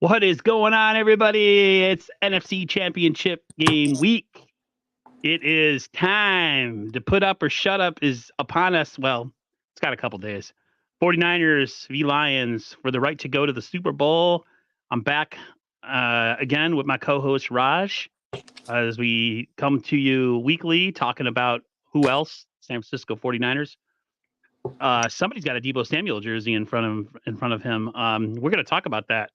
What is going on, everybody? It's NFC Championship game week. It is time to put up or shut up is upon us. Well, it's got a couple days. 49ers v. Lions for the right to go to the Super Bowl. I'm back again with my co-host Raj as we come to you weekly talking about who else? San Francisco 49ers. Somebody's got a Deebo Samuel jersey in front of him. We're going to talk about that.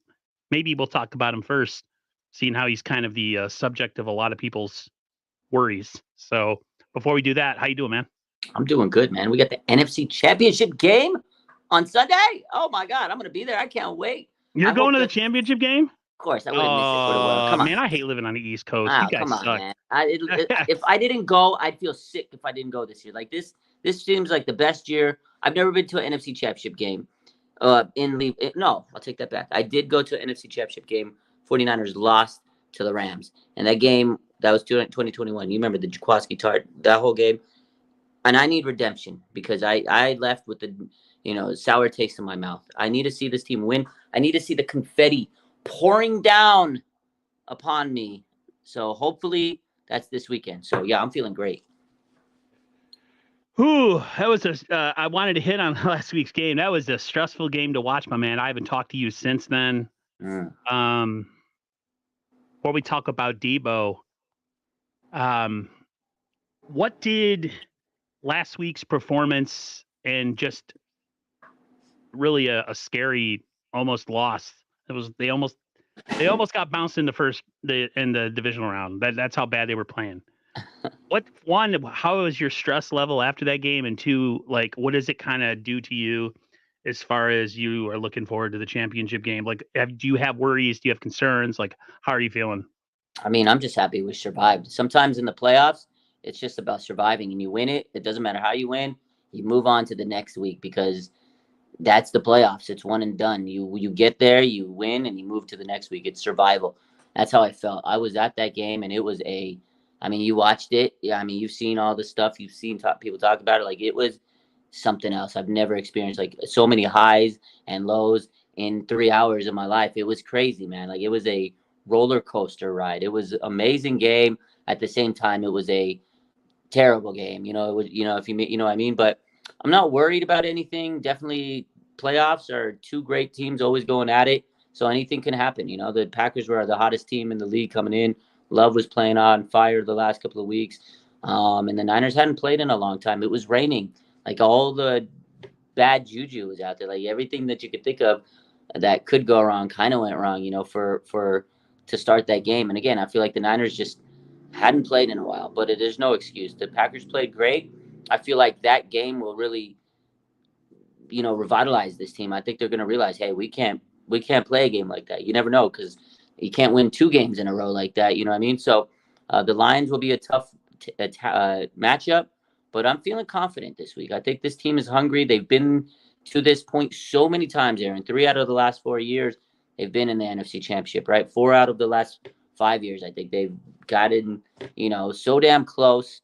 Maybe we'll talk about him first, seeing how he's kind of the subject of a lot of people's worries. So before we do that, how you doing, man? I'm doing good, man. We got the NFC Championship game on Sunday. Oh my God, I'm gonna be there. I can't wait. You're going to the championship game? Of course, I wouldn't miss it for the world. Come on, man, I hate living on the East Coast. Oh, You guys come on, suck. man. If I didn't go, I'd feel sick if I didn't go this year. Like this seems like the best year. I've never been to an NFC Championship game. No, I'll take that back. I did go to an NFC Championship game. 49ers lost to the Rams, and that game that was 2021. You remember the Jaquaski Tart, that whole game. And I need redemption because I left with the sour taste in my mouth. I need to see this team win. I need to see the confetti pouring down upon me. So hopefully that's this weekend. So yeah, I'm feeling great. Ooh, that was I wanted to hit on last week's game. That was a stressful game to watch, my man. I haven't talked to you since then. Before we talk about Deebo, what did last week's performance and just really a scary almost loss? It was they almost got bounced in the divisional round. That's how bad they were playing. How was your stress level after that game? And two, like, what does it kind of do to you as far as you are looking forward to the championship game? Like, do you have worries? Do you have concerns? Like, how are you feeling? I mean, I'm just happy we survived. Sometimes in the playoffs, it's just about surviving, and you win it. It doesn't matter how you win. You move on to the next week because that's the playoffs. It's one and done. You get there, you win, and you move to the next week. It's survival. That's how I felt. I was at that game, and it was you watched it. Yeah, I mean, you've seen all the stuff. You've seen people talk about it. Like, it was something else. I've never experienced, like, so many highs and lows in 3 hours of my life. It was crazy, man. Like, it was a roller coaster ride. It was an amazing game. At the same time, it was a terrible game. It was, if you know what I mean. But I'm not worried about anything. Definitely, playoffs are two great teams always going at it. So anything can happen. The Packers were the hottest team in the league coming in. Love was playing on fire the last couple of weeks. And the Niners hadn't played in a long time. It was raining. Like, all the bad juju was out there. Like, everything that you could think of that could go wrong kind of went wrong, to start that game. And again, I feel like the Niners just hadn't played in a while, but there's no excuse. The Packers played great. I feel like that game will really, revitalize this team. I think they're going to realize, hey, we can't play a game like that. You never know, because you can't win 2 games in a row like that. You know what I mean? So the Lions will be a tough matchup, but I'm feeling confident this week. I think this team is hungry. They've been to this point so many times, Aaron. 3 out of the last 4 years, they've been in the NFC Championship, right? 4 out of the last 5 years, I think they've gotten, so damn close.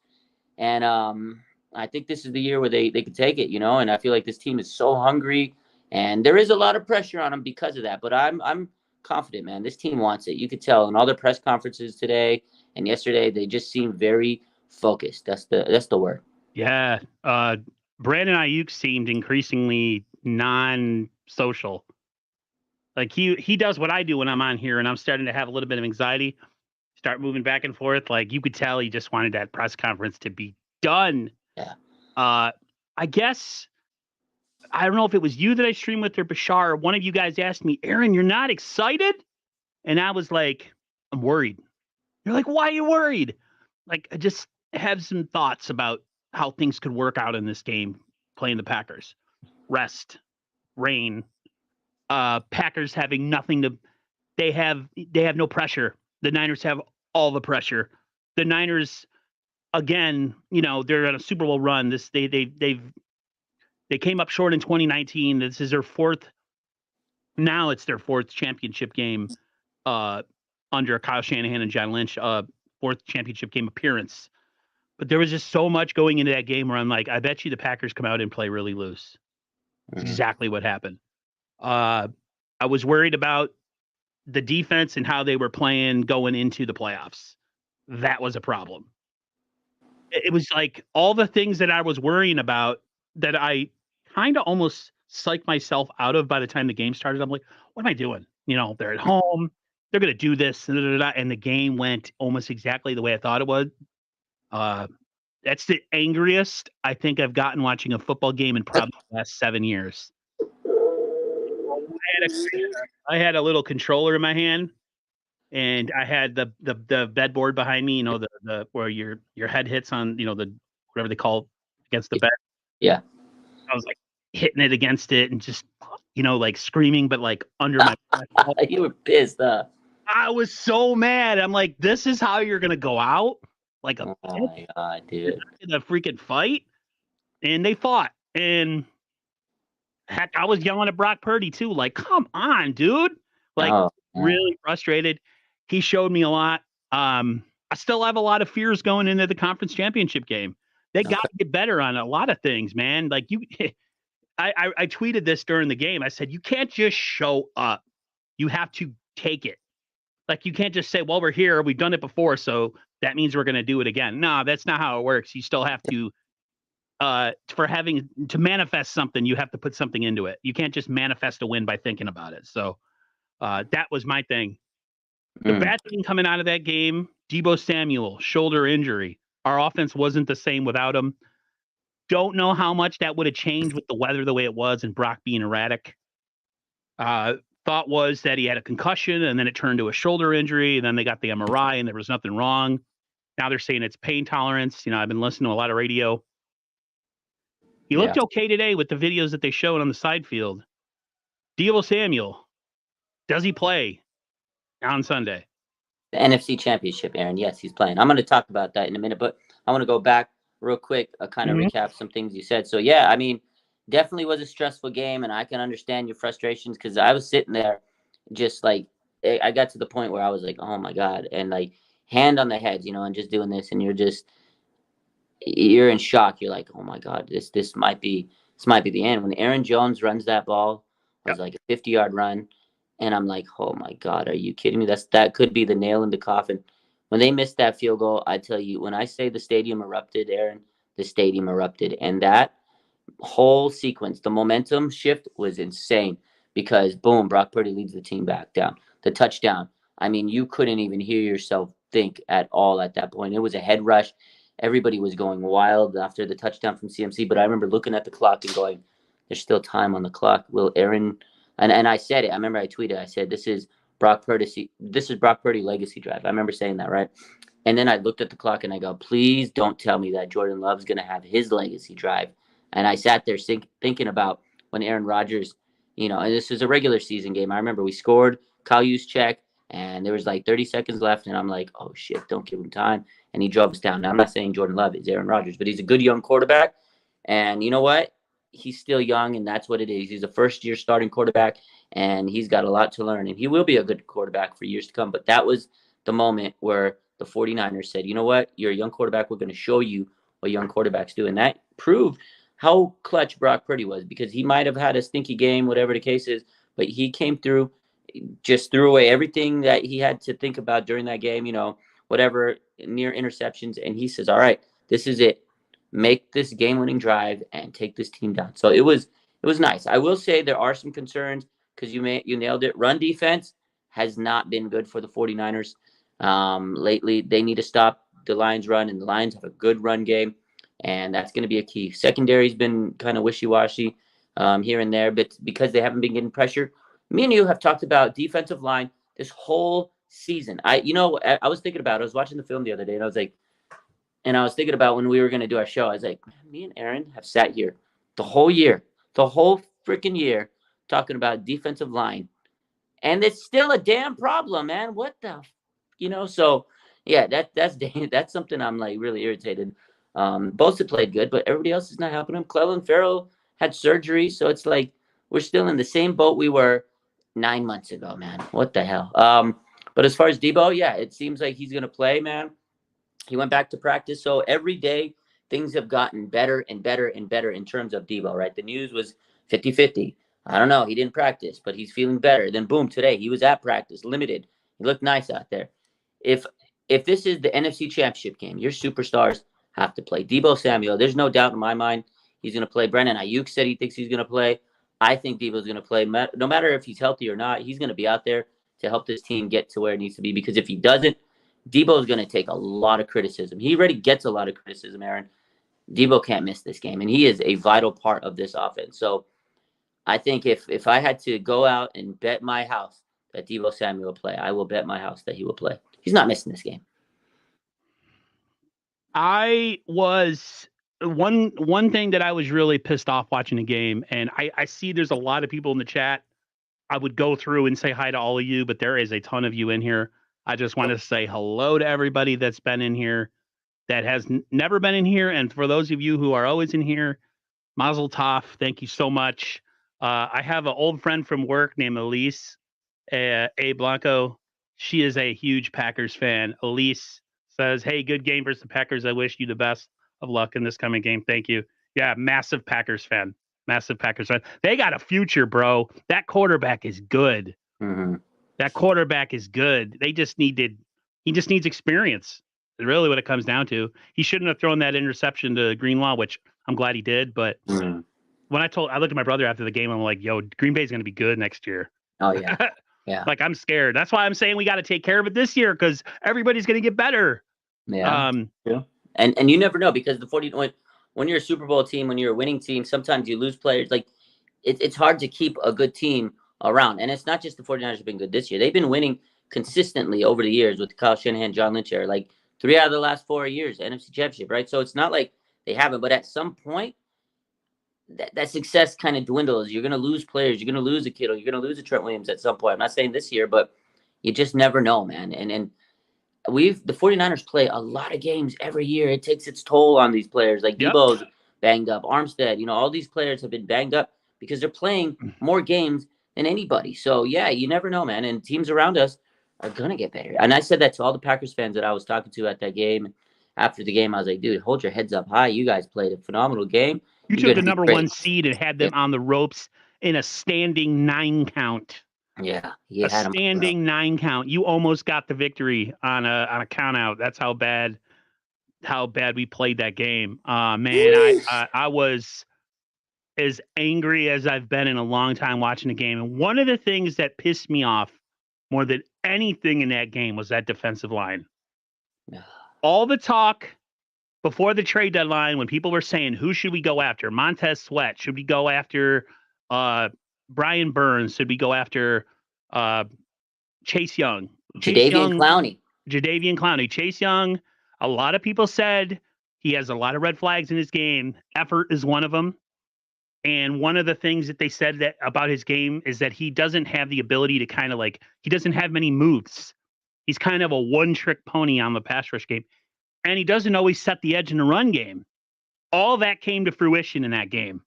And I think this is the year where they can take it, and I feel like this team is so hungry, and there is a lot of pressure on them because of that. But I'm confident, man. This team wants it. You could tell in all their press conferences today and yesterday, they just seem very focused. That's the word. Yeah. Brandon Ayuk seemed increasingly non-social. Like, he does what I do when I'm on here, and I'm starting to have a little bit of anxiety, start moving back and forth. Like, you could tell he just wanted that press conference to be done. Yeah. I guess, I don't know if it was you that I streamed with or Bashar. One of you guys asked me, Aaron, you're not excited? And I was like, I'm worried. You're like, why are you worried? Like, I just have some thoughts about how things could work out in this game playing the Packers. Rest, rain, Packers having nothing to. They have no pressure. The Niners have all the pressure. The Niners, again, they're on a Super Bowl run. They came up short in 2019. This is their fourth. Now it's their fourth championship game under Kyle Shanahan and John Lynch. Fourth championship game appearance. But there was just so much going into that game where I'm like, I bet you the Packers come out and play really loose. That's exactly what happened. I was worried about the defense and how they were playing going into the playoffs. That was a problem. It was like all the things that I was worrying about that I kind of almost psyched myself out of by the time the game started. I'm like, what am I doing? They're at home. They're going to do this. And the game went almost exactly the way I thought it would. That's the angriest I think I've gotten watching a football game in probably the last 7 years. I had a little controller in my hand, and I had the bedboard behind me. The where your head hits on the whatever they call against the bed. Yeah. I was like hitting it against it and just like screaming, but like under my breath. You were pissed, huh? I was so mad. I'm like, this is how you're gonna go out? Like Oh my God, dude. in a freaking fight. And they fought. And heck, I was yelling at Brock Purdy too. Like, come on, dude. Like, really frustrated. He showed me a lot. I still have a lot of fears going into the conference championship game. They got to get better on a lot of things, man. Like I tweeted this during the game. I said, you can't just show up. You have to take it. Like, you can't just say, well, we're here. We've done it before, so that means we're going to do it again. No, that's not how it works. You still have to, for having to manifest something, you have to put something into it. You can't just manifest a win by thinking about it. So that was my thing. The bad thing coming out of that game, Deebo Samuel, shoulder injury. Our offense wasn't the same without him. Don't know how much that would have changed with the weather the way it was and Brock being erratic. Thought was that he had a concussion and then it turned to a shoulder injury. And then they got the MRI and there was nothing wrong. Now they're saying it's pain tolerance. I've been listening to a lot of radio. He looked okay today with the videos that they showed on the side field. Deebo Samuel, does he play on Sunday? The NFC Championship, Aaron. Yes, he's playing. I'm going to talk about that in a minute, but I want to go back real quick, kind of recap some things you said. So, yeah, I mean, definitely was a stressful game, and I can understand your frustrations because I was sitting there just like I got to the point where I was like, oh, my God, and like hand on the head, and just doing this, and you're in shock. You're like, oh, my God, this might be the end. When Aaron Jones runs that ball, it was like a 50-yard run. And I'm like, oh, my God, are you kidding me? That could be the nail in the coffin. When they missed that field goal, I tell you, when I say the stadium erupted, Aaron, the stadium erupted. And that whole sequence, the momentum shift was insane because, boom, Brock Purdy leads the team back down. The touchdown, I mean, you couldn't even hear yourself think at all at that point. It was a head rush. Everybody was going wild after the touchdown from CMC. But I remember looking at the clock and going, there's still time on the clock. Will Aaron... And I said it. I remember I tweeted. I said, "This is Brock Purdy. This is Brock Purdy legacy drive." I remember saying that, right? And then I looked at the clock and I go, "Please don't tell me that Jordan Love's going to have his legacy drive." And I sat there thinking about when Aaron Rodgers, and this was a regular season game. I remember we scored, Kyle Juszczyk, and there was like 30 seconds left, and I'm like, "Oh shit, don't give him time." And he drove us down. Now, I'm not saying Jordan Love is Aaron Rodgers, but he's a good young quarterback. And you know what? He's still young, and that's what it is. He's a first-year starting quarterback, and he's got a lot to learn, and he will be a good quarterback for years to come. But that was the moment where the 49ers said, you know what? You're a young quarterback. We're going to show you what young quarterbacks do. And that proved how clutch Brock Purdy was because he might have had a stinky game, whatever the case is, but he came through, just threw away everything that he had to think about during that game, whatever, near interceptions. And he says, all right, this is it. Make this game-winning drive and take this team down. So it was nice. I will say there are some concerns because you nailed it. Run defense has not been good for the 49ers lately. They need to stop the Lions' run, and the Lions have a good run game, and that's going to be a key. Secondary's been kind of wishy-washy here and there, but because they haven't been getting pressure. Me and you have talked about defensive line this whole season. I was thinking about it. I was watching the film the other day, and I was like, and I was thinking about when we were going to do our show. I was like, man, me and Aaron have sat here the whole freaking year, talking about defensive line. And it's still a damn problem, man. What the, So, yeah, that's something I'm like really irritated. Bosa played good, but everybody else is not helping him. Clelin Ferrell had surgery, so it's like we're still in the same boat we were 9 months ago, man. What the hell? But as far as Deebo, yeah, it seems like he's going to play, man. He went back to practice. So every day things have gotten better and better and better in terms of Deebo, right? The news was 50-50. I don't know. He didn't practice, but he's feeling better. Then boom, today he was at practice, limited. He looked nice out there. If if this is the NFC Championship game, your superstars have to play. Debo Samuel, there's no doubt in my mind he's going to play. Brendan Ayuk said he thinks he's going to play. I think Debo's going to play. No matter if he's healthy or not, he's going to be out there to help this team get to where it needs to be. Because if he doesn't, Debo's going to take a lot of criticism. He already gets a lot of criticism, Aaron. Debo can't miss this game, and he is a vital part of this offense. So I think if I had to go out and bet my house that Debo Samuel will play, I will bet my house that he will play. He's not missing this game. I was one thing that I was really pissed off watching the game, and I see there's a lot of people in the chat. I would go through and say hi to all of you, but there is a ton of you in here. I just want to say hello to everybody that's been in here, that has never been in here, and for those of you who are always in here, Mazel Tov, thank you so much. I have an old friend from work named Elise A. Blanco. She is a huge Packers fan. Elise says, "Hey, good game versus the Packers. I wish you the best of luck in this coming game. Thank you." Yeah, massive Packers fan. Massive Packers fan. They got a future, bro. That quarterback is good. Mm-hmm. That quarterback is good. He just needs experience. Is really what it comes down to. He shouldn't have thrown that interception to Greenlaw, which I'm glad he did. But when I looked at my brother after the game, I'm like, yo, Green Bay's going to be good next year. Oh, yeah. Yeah. Like, I'm scared. That's why I'm saying we got to take care of it this year, because everybody's going to get better. Yeah. And you never know, because when you're a Super Bowl team, when you're a winning team, sometimes you lose players. Like, it's hard to keep a good team around. And it's not just the 49ers have been good this year. They've been winning consistently over the years with Kyle Shanahan, John Lynch era. Like, 3 out of the last 4 years, NFC Championship, right? So it's not like they haven't. But at some point, that success kind of dwindles. You're going to lose players. You're going to lose a Kittle. You're going to lose a Trent Williams at some point. I'm not saying this year, but you just never know, man. And the 49ers play a lot of games every year. It takes its toll on these players. Like Debo's banged up, Armstead, all these players have been banged up because they're playing more games than anybody. So yeah, you never know, man. And teams around us are gonna get better. And I said that to all the Packers fans that I was talking to at that game. After the game, I was like, dude, hold your heads up high. You guys played a phenomenal game. You took the number 1 seed and had them on the ropes in a standing 9 count. Yeah, a standing 9 count. You almost got the victory on a count out. That's how bad we played that game. Man, I was as angry as I've been in a long time watching the game. And one of the things that pissed me off more than anything in that game was that defensive line. All the talk before the trade deadline, when people were saying, who should we go after? Montez Sweat? Should we go after Brian Burns? Should we go after Chase Young? Jadeveon Clowney. Chase Young, a lot of people said he has a lot of red flags in his game. Effort is one of them. And one of the things that they said that about his game is that he doesn't have the ability to kind of he doesn't have many moves. He's kind of a one-trick pony on the pass rush game. And he doesn't always set the edge in the run game. All that came to fruition in that game.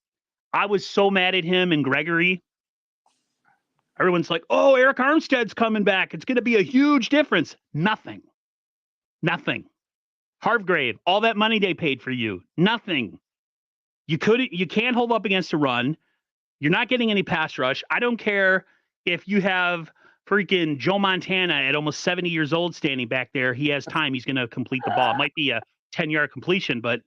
I was so mad at him and Gregory. Everyone's like, oh, Eric Armstead's coming back. It's going to be a huge difference. Nothing. Hargrave, all that money they paid for you. Nothing. You can't hold up against a run. You're not getting any pass rush. I don't care if you have freaking Joe Montana at almost 70 years old standing back there. He has time. He's going to complete the ball. It might be a 10-yard completion, but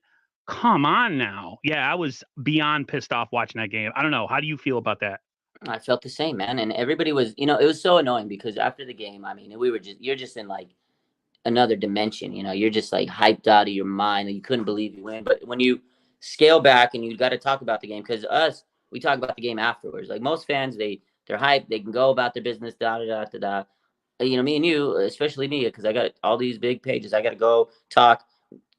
come on now. Yeah, I was beyond pissed off watching that game. I don't know. How do you feel about that? I felt the same, man. And everybody was, it was so annoying because after the game, I mean, you're just in like another dimension, you're just like hyped out of your mind and you couldn't believe you win. But when you scale back and you got to talk about the game, because we talk about the game afterwards. Like most fans, they're hyped. They can go about their business, me and you, especially me, because I got all these big pages. I got to go talk,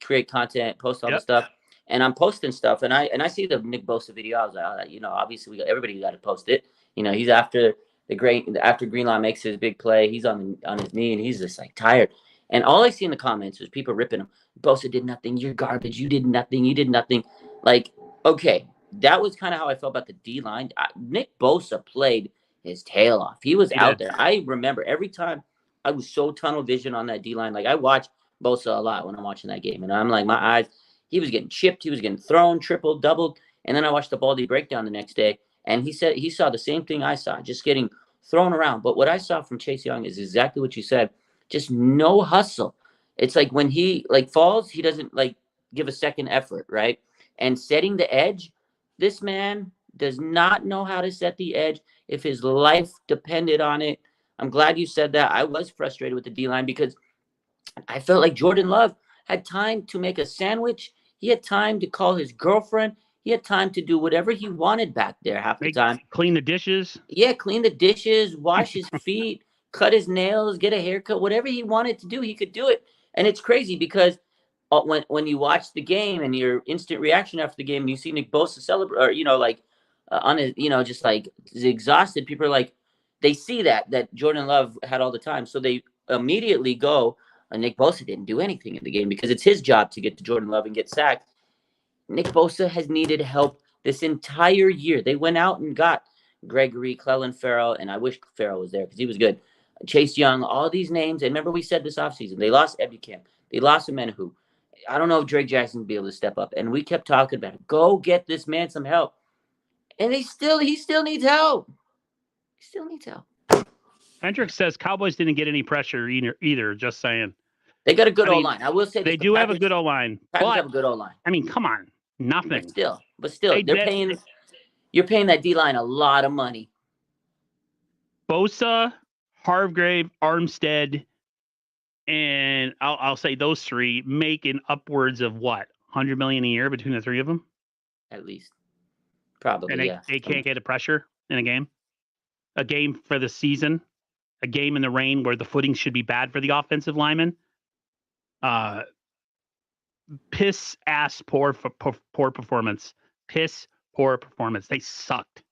create content, post all the stuff. And I'm posting stuff, and I see the Nick Bosa video. I was like, obviously everybody got to post it. He's after Greenlaw makes his big play. He's on his knee, and he's just like tired. And all I see in the comments was people ripping him. Bosa did nothing. You're garbage. You did nothing. You did nothing. Like, okay, that was kind of how I felt about the D-line. Nick Bosa played his tail off. He was out there. I remember every time I was so tunnel vision on that D-line. Like, I watch Bosa a lot when I'm watching that game. And I'm like, my eyes, he was getting chipped. He was getting thrown, tripled, doubled. And then I watched the Baldy breakdown the next day. And he said he saw the same thing I saw, just getting thrown around. But what I saw from Chase Young is exactly what you said. Just no hustle. It's like when he like falls, he doesn't like give a second effort, right? And setting the edge, this man does not know how to set the edge if his life depended on it. I'm glad you said that. I was frustrated with the D line because I felt like Jordan Love had time to make a sandwich. He had time to call his girlfriend. He had time to do whatever he wanted back there half the time. Clean the dishes. Yeah, clean the dishes, wash his feet, cut his nails, get a haircut, whatever he wanted to do, he could do it. And it's crazy because when you watch the game and your instant reaction after the game, and you see Nick Bosa celebrate, or like on his, just like exhausted. People are like, they see that Jordan Love had all the time, so they immediately go. Nick Bosa didn't do anything in the game because it's his job to get to Jordan Love and get sacked. Nick Bosa has needed help this entire year. They went out and got Gregory, Clelin Ferrell, and I wish Ferrell was there because he was good. Chase Young, all these names. And remember we said this offseason, they lost Ebukam. They lost Amenahu. I don't know if Drake Jackson will be able to step up. And we kept talking about it. Go get this man some help. And he still needs help. He still needs help. Hendricks says Cowboys didn't get any pressure either. Just saying. They got a good O-line. I will say they do have a good O-line. Packers have a good O-line. I mean, come on. Nothing. But still, you're paying that D-line a lot of money. Bosa, Hargrave, Armstead, and I'll say those three making upwards of what? $100 million a year between the three of them? At least. Probably, and they can't get a pressure in a game? A game for the season? A game in the rain where the footing should be bad for the offensive linemen? Piss ass poor performance. Piss poor performance. They sucked.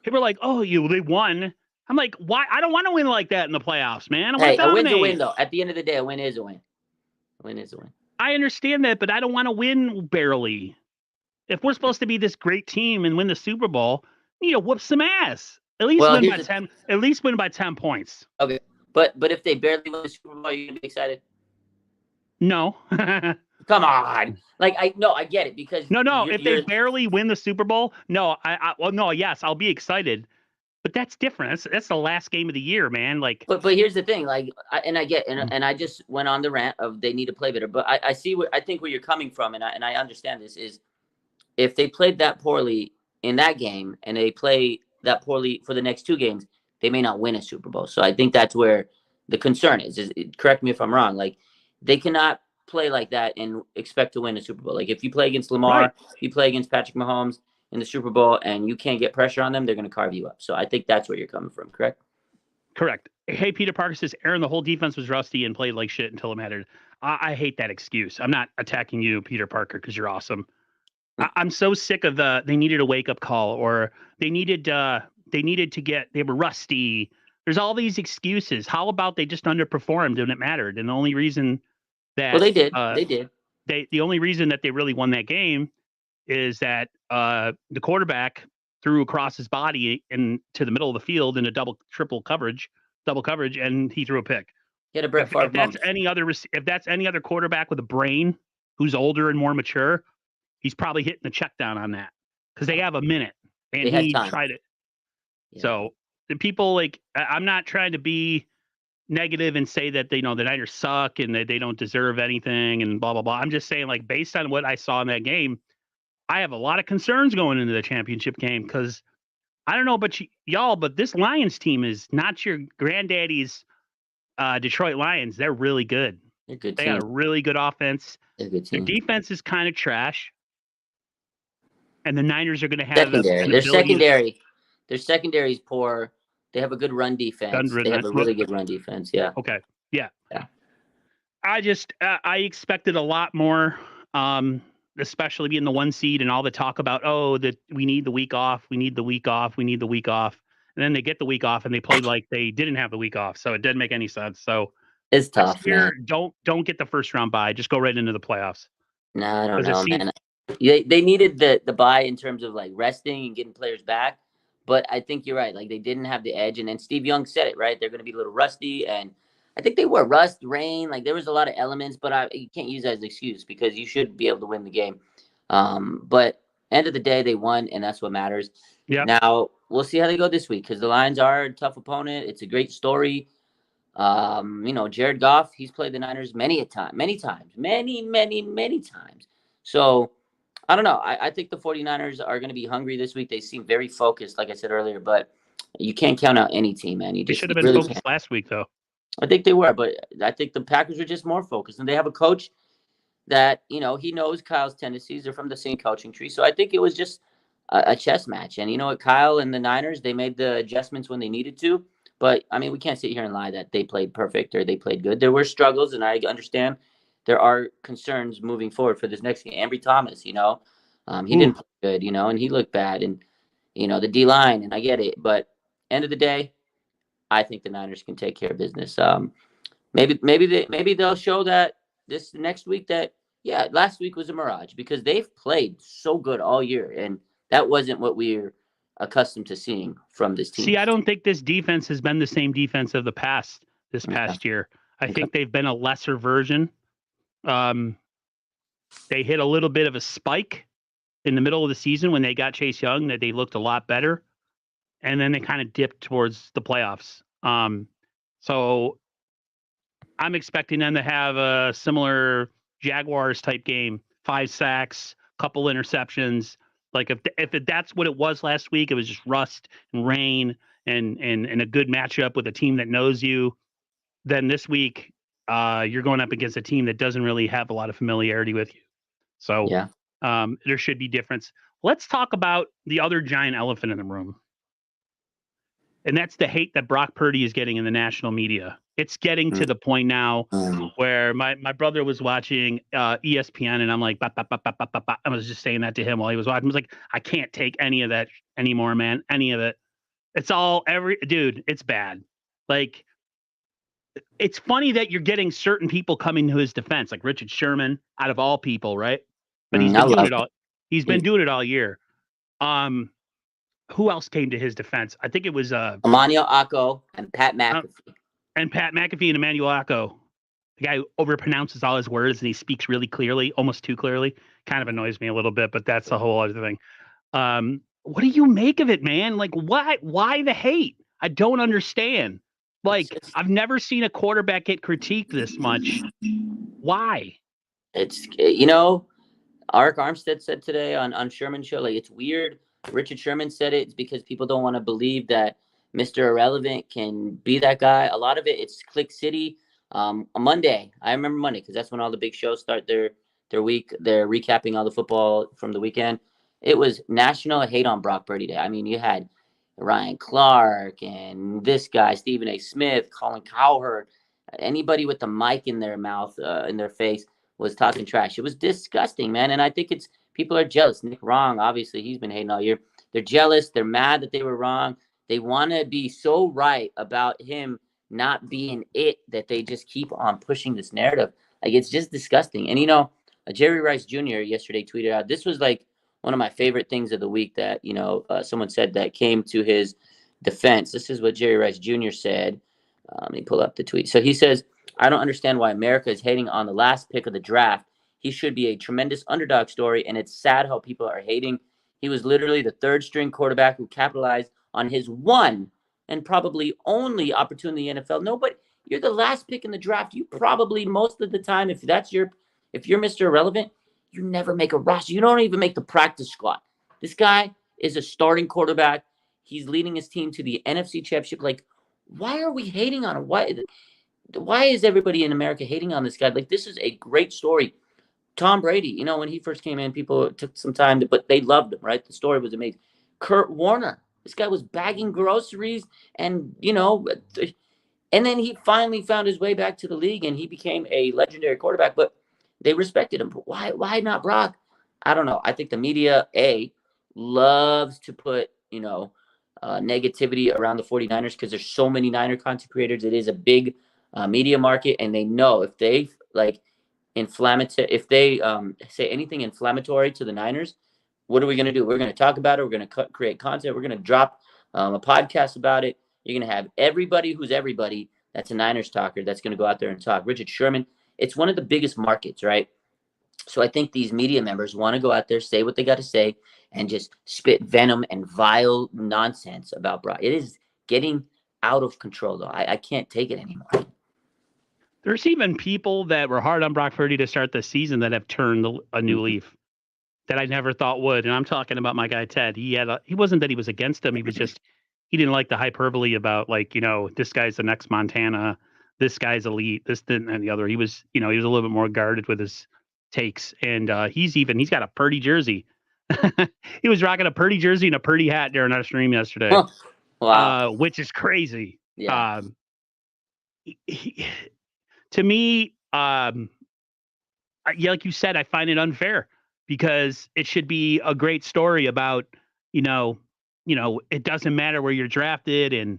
People are like, "Oh, they won." I'm like, "Why? I don't want to win like that in the playoffs, man. Hey, a win's a win, though. At the end of the day, a win is a win. A win is a win. I understand that, but I don't want to win barely. If we're supposed to be this great team and win the Super Bowl, we need to whoop some ass. At least win by 10. At least win by 10 points. Okay, but if they barely win the Super Bowl, you gonna be excited? No. Come on. Like I get it because no. If they barely win the Super Bowl, no. Yes, I'll be excited. But that's different. That's the last game of the year, man. Like, but here's the thing. Like, and I just went on the rant of they need to play better. But I think where you're coming from, and I understand this is if they played that poorly in that game and they play that poorly for the next two games, they may not win a Super Bowl. So I think that's where the concern is correct me if I'm wrong. Like, they cannot play like that and expect to win a Super Bowl. Like, if you play against Lamar, right. You play against Patrick Mahomes in the Super Bowl and you can't get pressure on them, they're going to carve you up. So I think that's where you're coming from, correct? Correct. Hey, Peter Parker says, Aaron, the whole defense was rusty and played like shit until it mattered. I hate that excuse. I'm not attacking you, Peter Parker, because you're awesome. I'm so sick of they needed a wake-up call, or they were rusty. There's all these excuses. How about they just underperformed and it mattered? And the only reason that they did. The only reason that they really won that game is that the quarterback threw across his body into the middle of the field in a double coverage, and he threw a pick. He had a Brett Favre moment. If that's any other quarterback with a brain who's older and more mature, he's probably hitting the check down on that because they have a minute and he tried it. Yeah. So the people I'm not trying to be negative and say that the Niners suck and that they don't deserve anything and blah blah blah. I'm just saying, based on what I saw in that game, I have a lot of concerns going into the championship game because I don't know about y'all, but this Lions team is not your granddaddy's Detroit Lions. They're really good. They're good. They got a really good offense. They're a good team. Their defense is kind of trash, and the Niners are going to have secondary. Their secondary is poor. They have a good run defense. They have a really good run defense. Yeah. Okay. Yeah. I expected a lot more, especially being the 1 seed and all the talk about, that we need the week off. We need the week off. We need the week off. And then they get the week off and they played like they didn't have the week off. So it didn't make any sense. So it's tough, man. Don't get the first round bye. Just go right into the playoffs. No, I don't know, man. They needed the bye in terms of resting and getting players back. But I think you're right. They didn't have the edge. And then Steve Young said it, right? They're going to be a little rusty. And I think they were rust, rain. There was a lot of elements, but you can't use that as an excuse because you should be able to win the game. But end of the day, they won, and that's what matters. Yeah. Now, we'll see how they go this week because the Lions are a tough opponent. It's a great story. Jared Goff, he's played the Niners many times. So, I don't know. I think the 49ers are going to be hungry this week. They seem very focused, like I said earlier, but you can't count out any team, man. They should have been really focused last week, though. I think they were, but I think the Packers were just more focused, and they have a coach that, he knows Kyle's tendencies. They're from the same coaching tree. So I think it was just a chess match. And you know what? Kyle and the Niners, they made the adjustments when they needed to. But, I mean, we can't sit here and lie that they played perfect or they played good. There were struggles, and I understand there are concerns moving forward for this next game. Ambry Thomas, he didn't play good, and he looked bad. And, the D-line, and I get it. But end of the day, I think the Niners can take care of business. Maybe they'll show that this next week that, yeah, last week was a mirage because they've played so good all year, and that wasn't what we're accustomed to seeing from this team. See, I don't think this defense has been the same defense of the past year. I think they've been a lesser version. They hit a little bit of a spike in the middle of the season when they got Chase Young, that they looked a lot better, and then they kind of dipped towards the playoffs. So I'm expecting them to have a similar Jaguars type game, 5 sacks, couple interceptions. Like if that's what it was last week, it was just rust and rain and a good matchup with a team that knows you. Then this week, you're going up against a team that doesn't really have a lot of familiarity with you. So yeah. There should be difference. Let's talk about the other giant elephant in the room. And that's the hate that Brock Purdy is getting in the national media. It's getting to the point now where my brother was watching ESPN, and I'm like, bah, bah, bah, bah, bah, bah, bah. I was just saying that to him while he was watching. I was like, I can't take any of that anymore, man. Any of it. It's all dude, it's bad. Like, it's funny that you're getting certain people coming to his defense, like Richard Sherman, out of all people, right? But he's been doing it all. He's been doing it all year. Who else came to his defense? I think it was Emmanuel Akko and Pat McAfee. Pat McAfee and Emmanuel Akko. The guy who overpronounces all his words and he speaks really clearly, almost too clearly. Kind of annoys me a little bit, but that's a whole other thing. What do you make of it, man? Like, why the hate? I don't understand. Like, I've never seen a quarterback get critiqued this much. Why? It's, Arik Armstead said today on Sherman's show, like, it's weird. Richard Sherman said it's because people don't want to believe that Mr. Irrelevant can be that guy. A lot of it's Click City. On Monday, I remember Monday because that's when all the big shows start their week. They're recapping all the football from the weekend. It was National Hate on Brock Purdy Day. I mean, you had Ryan Clark and this guy, Stephen A. Smith, Colin Cowherd. Anybody with the mic in their mouth, in their face, was talking trash. It was disgusting, man. And I think people are jealous. Nick Wrong, obviously, he's been hating all year. They're jealous. They're mad that they were wrong. They want to be so right about him not being it that they just keep on pushing this narrative. Like, it's just disgusting. And, Jerry Rice Jr. yesterday tweeted out, this was like one of my favorite things of the week that, someone said that came to his defense. This is what Jerry Rice Jr. said. Let me pull up the tweet. So he says, I don't understand why America is hating on the last pick of the draft. He should be a tremendous underdog story, and it's sad how people are hating. He was literally the third-string quarterback who capitalized on his one and probably only opportunity in the NFL. No, but you're the last pick in the draft. You probably, most of the time, if you're Mr. Irrelevant, you never make a roster. You don't even make the practice squad. This guy is a starting quarterback. He's leading his team to the NFC Championship. Like, why are we hating on him? Why is everybody in America hating on this guy? Like, this is a great story. Tom Brady, when he first came in, people took some time, but they loved him, right? The story was amazing. Kurt Warner, this guy was bagging groceries and then he finally found his way back to the league and he became a legendary quarterback, but they respected him. But why not Brock? I don't know. I think the media, loves to put, negativity around the 49ers because there's so many Niner content creators. It is a big media market, and they know if they if they say anything inflammatory to the Niners, what are we going to do? We're going to talk about it. We're going to create content. We're going to drop a podcast about it. You're going to have everybody who's everybody that's a Niners talker that's going to go out there and talk. Richard Sherman, it's one of the biggest markets, right? So I think these media members want to go out there, say what they got to say, and just spit venom and vile nonsense about Brock. It is getting out of control, though. I can't take it anymore. There's even people that were hard on Brock Purdy to start the season that have turned a new leaf that I never thought would. And I'm talking about my guy Ted. He wasn't that he was against him. He was just he didn't like the hyperbole about like, this guy's the next Montana, this guy's elite, this, and the other. He was a little bit more guarded with his takes. And he's got a Purdy jersey. He was rocking a Purdy jersey and a Purdy hat during our stream yesterday. Wow. Which is crazy. Yeah. To me, like you said, I find it unfair because it should be a great story about, it doesn't matter where you're drafted and,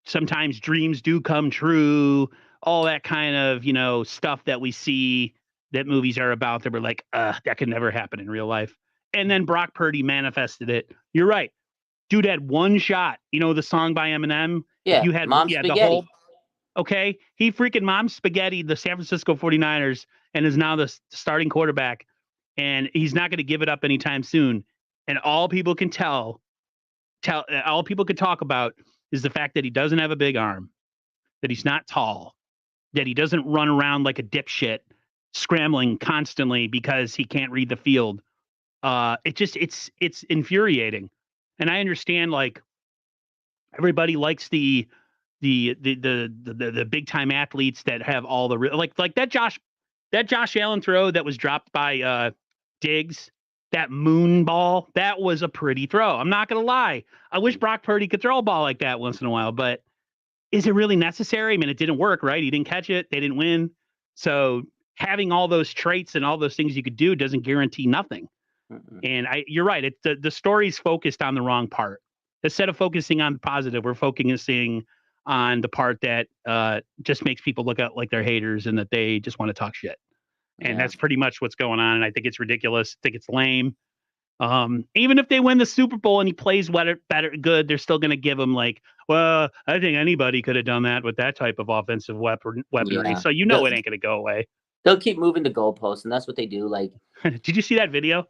sometimes dreams do come true, all that kind of, stuff that we see that movies are about that we're like, that could never happen in real life. And then Brock Purdy manifested it. You're right. Dude had one shot. The song by Eminem? Yeah, if you had Mom Spaghetti. Okay, he freaking Mom Spaghetti the San Francisco 49ers and is now the starting quarterback, and he's not going to give it up anytime soon. And all people can all people could talk about is the fact that he doesn't have a big arm, that he's not tall, that he doesn't run around like a dipshit, scrambling constantly because he can't read the field. It's infuriating, and I understand like everybody likes the big time athletes that have all the like that Josh Allen throw that was dropped by Diggs, that moon ball, that was a pretty throw. I'm not gonna lie. I wish Brock Purdy could throw a ball like that once in a while, but is it really necessary? I mean, it didn't work, right? He didn't catch it, they didn't win. So having all those traits and all those things you could do doesn't guarantee nothing. And you're right. The story's focused on the wrong part. Instead of focusing on the positive, we're focusing on the part that just makes people look out like they're haters and that they just want to talk shit. And that's pretty much what's going on. And I think it's ridiculous. I think it's lame. Even if they win the Super Bowl and he plays good, they're still going to give him like, well, I think anybody could have done that with that type of offensive weaponry. Yeah. So it ain't going to go away. They'll keep moving the goalposts, and that's what they do. Like, did you see that video?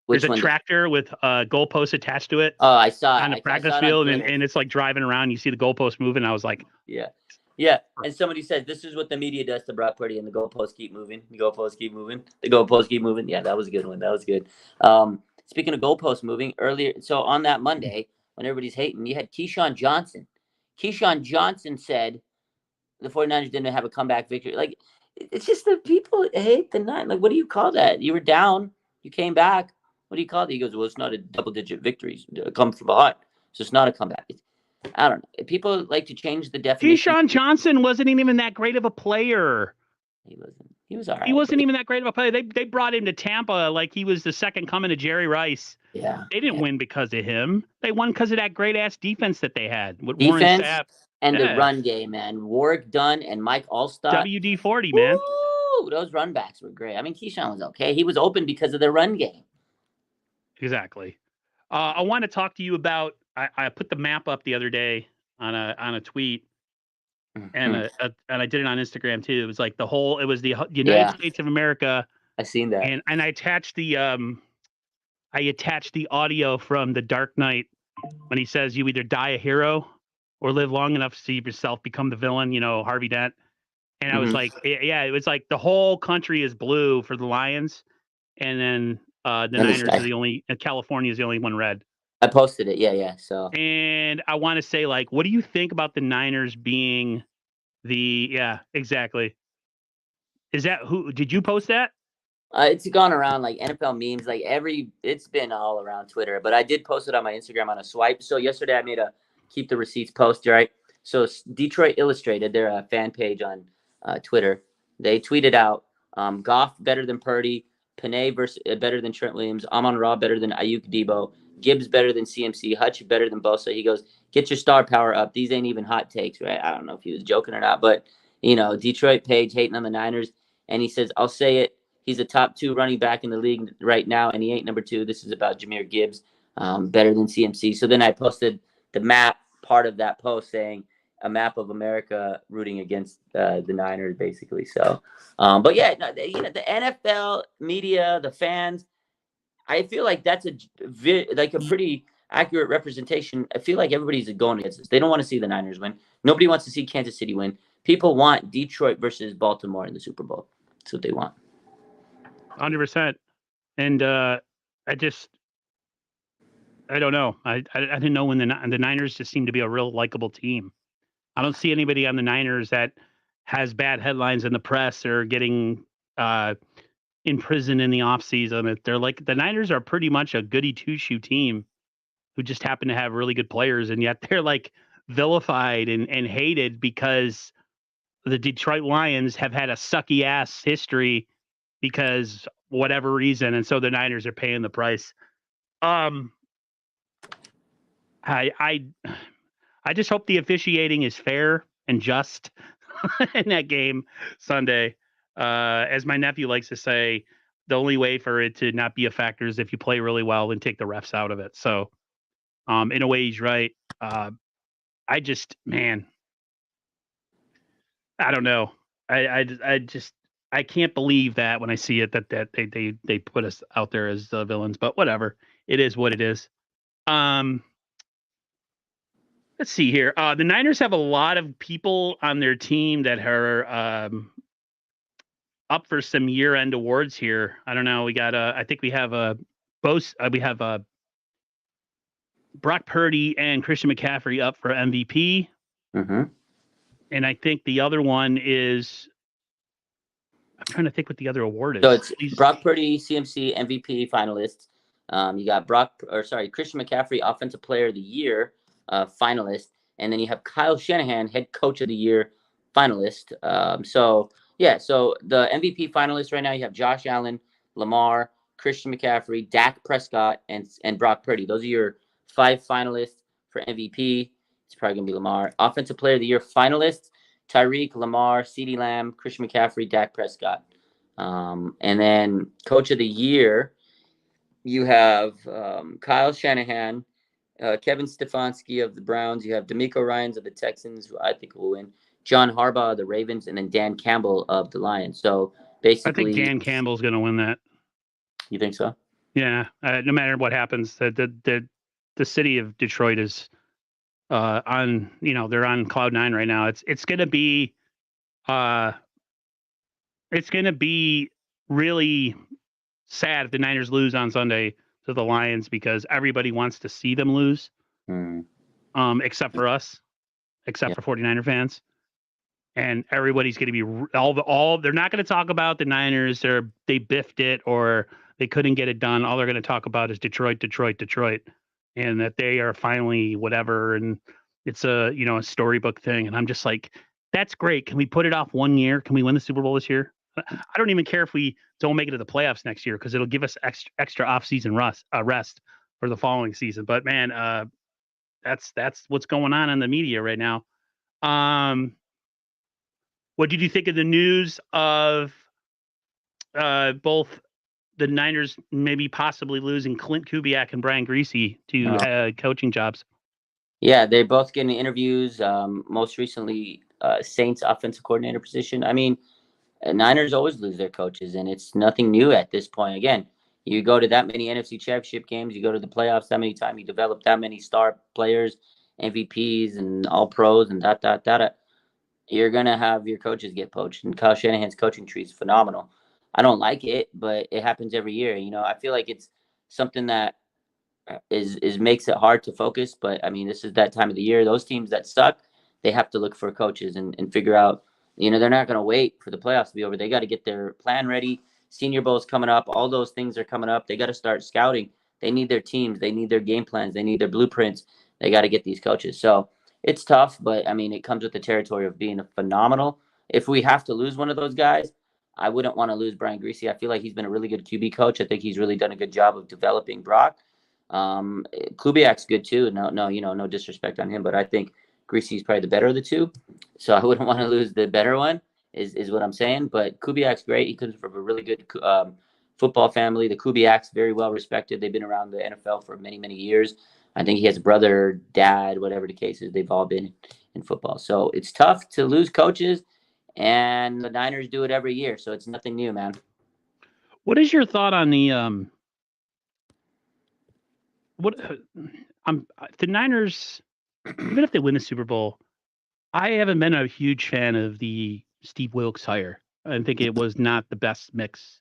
There's a tractor with goalposts attached to it. Oh, I saw on the practice field, and it's like driving around. You see the goalpost moving. I was like, yeah. And somebody said this is what the media does to Brock Purdy, and the goalposts keep moving. The goalposts keep moving. The goalposts keep moving. Yeah, that was a good one. That was good. Speaking of goalposts moving earlier, so on that Monday when everybody's hating, you had Keyshawn Johnson. Keyshawn Johnson said the 49ers didn't have a comeback victory. Like, it's just the people hate the Niners. Like, what do you call that? You were down, you came back. What do you call it? He goes, well, it's not a double-digit victory. Come from behind. So it's not a comeback. I don't know. People like to change the definition. Keyshawn Johnson wasn't even that great of a player. He wasn't. He was all right. He wasn't even that great of a player. They brought him to Tampa like he was the second coming to Jerry Rice. Yeah. They didn't win because of him. They won because of that great-ass defense that they had. With defense and the run game, man. Warwick Dunn and Mike Allstott. WD-40, man. Woo! Those run backs were great. I mean, Keyshawn was okay. He was open because of the run game. Exactly. I want to talk to you about. I put the map up the other day on a tweet, and I did it on Instagram too. It was like the United States of America. I seen that, and I attached the audio from The Dark Knight when he says you either die a hero or live long enough to see yourself become the villain. Harvey Dent. And I was like, it was like the whole country is blue for the Lions, and then. The Niners are California is the only one red. I posted it. Yeah. So. And I want to say, like, what do you think about the Niners being exactly. Is that did you post that? It's gone around like NFL memes, like it's been all around Twitter, but I did post it on my Instagram on a swipe. So yesterday I made a keep the receipts post, right? So Detroit Illustrated, they're a fan page on Twitter. They tweeted out, Goff better than Purdy. Panay better than Trent Williams. Amon-Ra better than Ayuk Debo. Gibbs better than CMC. Hutch better than Bosa. He goes, get your star power up. These ain't even hot takes, right? I don't know if he was joking or not, but, Detroit Page hating on the Niners. And he says, I'll say it. He's a top 2 running back in the league right now, and he ain't number 2. This is about Jahmyr Gibbs, better than CMC. So then I posted the map part of that post saying, a map of America rooting against the Niners, basically. So, but yeah, no, the NFL media, the fans, I feel like that's a pretty accurate representation. I feel like everybody's going against this. They don't want to see the Niners win. Nobody wants to see Kansas City win. People want Detroit versus Baltimore in the Super Bowl. That's what they want. 100%. And I don't know. I didn't know when the Niners just seem to be a real likable team. I don't see anybody on the Niners that has bad headlines in the press or getting in prison in the offseason. They're like, the Niners are pretty much a goody two-shoe team who just happen to have really good players, and yet they're like vilified and hated because the Detroit Lions have had a sucky ass history because whatever reason, and so the Niners are paying the price. I just hope the officiating is fair and just in that game Sunday. As my nephew likes to say, the only way for it to not be a factor is if you play really well and take the refs out of it. So, in a way, he's right. I just, man, I don't know. I can't believe that when I see it that they put us out there as the villains. But whatever, it is what it is. Let's see here. The Niners have a lot of people on their team that are up for some year-end awards here. I don't know. We got I think we have Brock Purdy and Christian McCaffrey up for MVP. Mm-hmm. And I think the other one is, I'm trying to think what the other award is. So it's Brock Purdy, CMC, MVP finalist. You got Christian McCaffrey, Offensive Player of the Year finalist. And then you have Kyle Shanahan, Head Coach of the Year finalist. So the MVP finalists right now, you have Josh Allen, Lamar, Christian McCaffrey, Dak Prescott, and Brock Purdy. Those are your 5 finalists for MVP. It's probably going to be Lamar. Offensive Player of the Year finalists, Tyreek, Lamar, CeeDee Lamb, Christian McCaffrey, Dak Prescott. And then Coach of the Year, you have Kyle Shanahan, Kevin Stefanski of the Browns. You have D'Amico Ryans of the Texans, who I think will win. John Harbaugh of the Ravens, and then Dan Campbell of the Lions. So basically, I think Dan Campbell's going to win that. You think so? Yeah. No matter what happens, the city of Detroit is on. They're on cloud 9 right now. It's going to be really sad if the Niners lose on Sunday to the Lions because everybody wants to see them lose, except for us, for 49er fans. And everybody's going to be all. They're not going to talk about the Niners or they biffed it or they couldn't get it done. All they're going to talk about is Detroit, and that they are finally whatever. And it's a storybook thing. And I'm just like, that's great. Can we put it off 1 year? Can we win the Super Bowl this year? I don't even care if we don't make it to the playoffs next year because it'll give us extra off-season rest for the following season. But man, that's what's going on in the media right now. What did you think of the news of both the Niners maybe possibly losing Clint Kubiak and Brian Griese to coaching jobs? Yeah, they're both getting interviews. Most recently, Saints offensive coordinator position. I mean, Niners always lose their coaches, and it's nothing new at this point. Again, you go to that many NFC Championship games, you go to the playoffs that many times, you develop that many star players, MVPs, and all pros, and you're going to have your coaches get poached. And Kyle Shanahan's coaching tree is phenomenal. I don't like it, but it happens every year. I feel like it's something that is makes it hard to focus. But, I mean, this is that time of the year. Those teams that suck, they have to look for coaches and figure out, they're not going to wait for the playoffs to be over. They got to get their plan ready. Senior Bowl's coming up. All those things are coming up. They got to start scouting. They need their teams. They need their game plans. They need their blueprints. They got to get these coaches. So it's tough, but, I mean, it comes with the territory of being phenomenal. If we have to lose one of those guys, I wouldn't want to lose Brian Griese. I feel like he's been a really good QB coach. I think he's really done a good job of developing Brock. Kubiak's good too. No disrespect on him, but I think Griese is probably the better of the two. So I wouldn't want to lose the better one, is what I'm saying. But Kubiak's great. He comes from a really good football family. The Kubiak's very well respected. They've been around the NFL for many, many years. I think he has a brother, dad, whatever the case is. They've all been in football. So it's tough to lose coaches, and the Niners do it every year. So it's nothing new, man. What is your thought on the what the Niners? Even if they win the Super Bowl, I haven't been a huge fan of the Steve Wilkes hire. I think it was not the best mix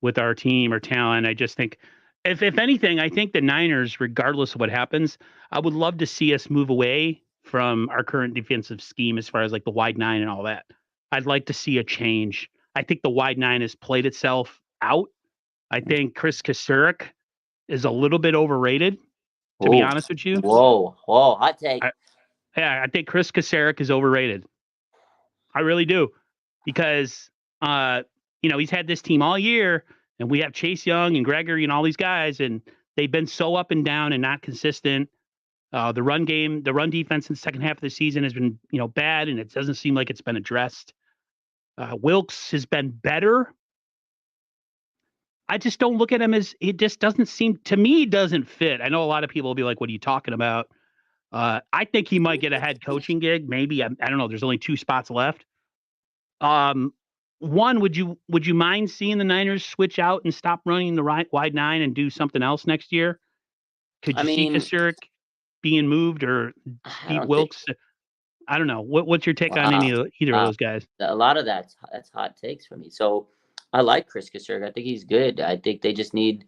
with our team or talent. I just think, if anything, I think the Niners, regardless of what happens, I would love to see us move away from our current defensive scheme as far as like the wide nine and all that. I'd like to see a change. I think the wide nine has played itself out. I think Chris Kasurek is a little bit overrated, to be Oh, honest with you. whoa, hot take. I think Chris Kasurek is overrated. I really do, because he's had this team all year, and we have Chase Young and Gregory and all these guys, and they've been so up and down and not consistent. The run defense in the second half of the season has been bad, and it doesn't seem like it's been addressed. Wilkes has been better. I just don't look at him as, it just doesn't seem to me, doesn't fit. I know a lot of people will be like, "What are you talking about?" I think he might get a head coaching gig. Maybe I don't know. There's only 2 spots left. One, would you mind seeing the Niners switch out and stop running the wide nine and do something else next year? Could I you see mean, Kasurek being moved, or I Steve don't think. Wilkes? I don't know. What's your take on Wow. either of those guys? A lot of that's hot takes for me. So I like Chris Kasurg. I think he's good. I think they just need,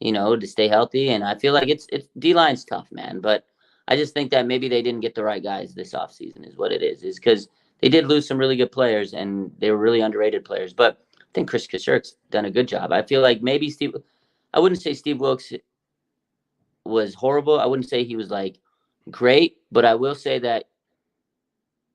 to stay healthy. And I feel like it's D line's tough, man. But I just think that maybe they didn't get the right guys this offseason is what it is. Is because they did lose some really good players and they were really underrated players. But I think Chris Kasurg's done a good job. I feel like maybe I wouldn't say Steve Wilkes was horrible. I wouldn't say he was like great, but I will say that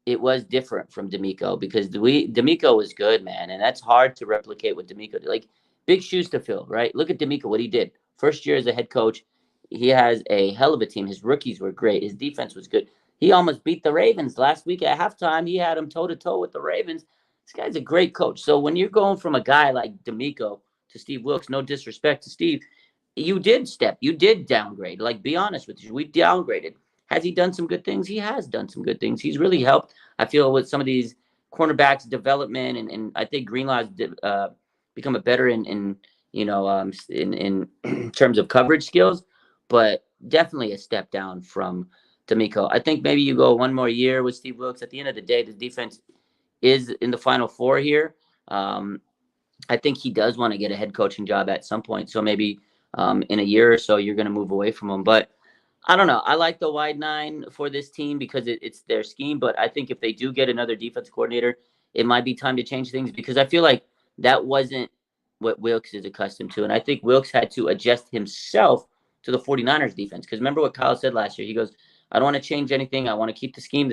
it was different from D'Amico because D'Amico was good, man, and that's hard to replicate what D'Amico did. Like big shoes to fill, right? Look at D'Amico, what he did. First year as a head coach, he has a hell of a team. His rookies were great. His defense was good. He almost beat the Ravens last week at halftime. He had them toe to toe with the Ravens. This guy's a great coach. So when you're going from a guy like D'Amico to Steve Wilkes, no disrespect to Steve, you did downgrade. Like, be honest with you, we downgraded. Has he done some good things? He has done some good things. He's really helped, I feel, with some of these cornerbacks development, and I think Greenlaw's become a better in terms of coverage skills, but definitely a step down from D'Amico. I think maybe you go one more year with Steve Wilkes. At the end of the day, the defense is in the Final Four here. I think he does want to get a head coaching job at some point. So maybe in a year or so, you're going to move away from him. But I don't know. I like the wide nine for this team because it's their scheme. But I think if they do get another defense coordinator, it might be time to change things because I feel like that wasn't what Wilkes is accustomed to. And I think Wilkes had to adjust himself to the 49ers defense. Because remember what Kyle said last year? He goes, I don't want to change anything. I want to keep the scheme.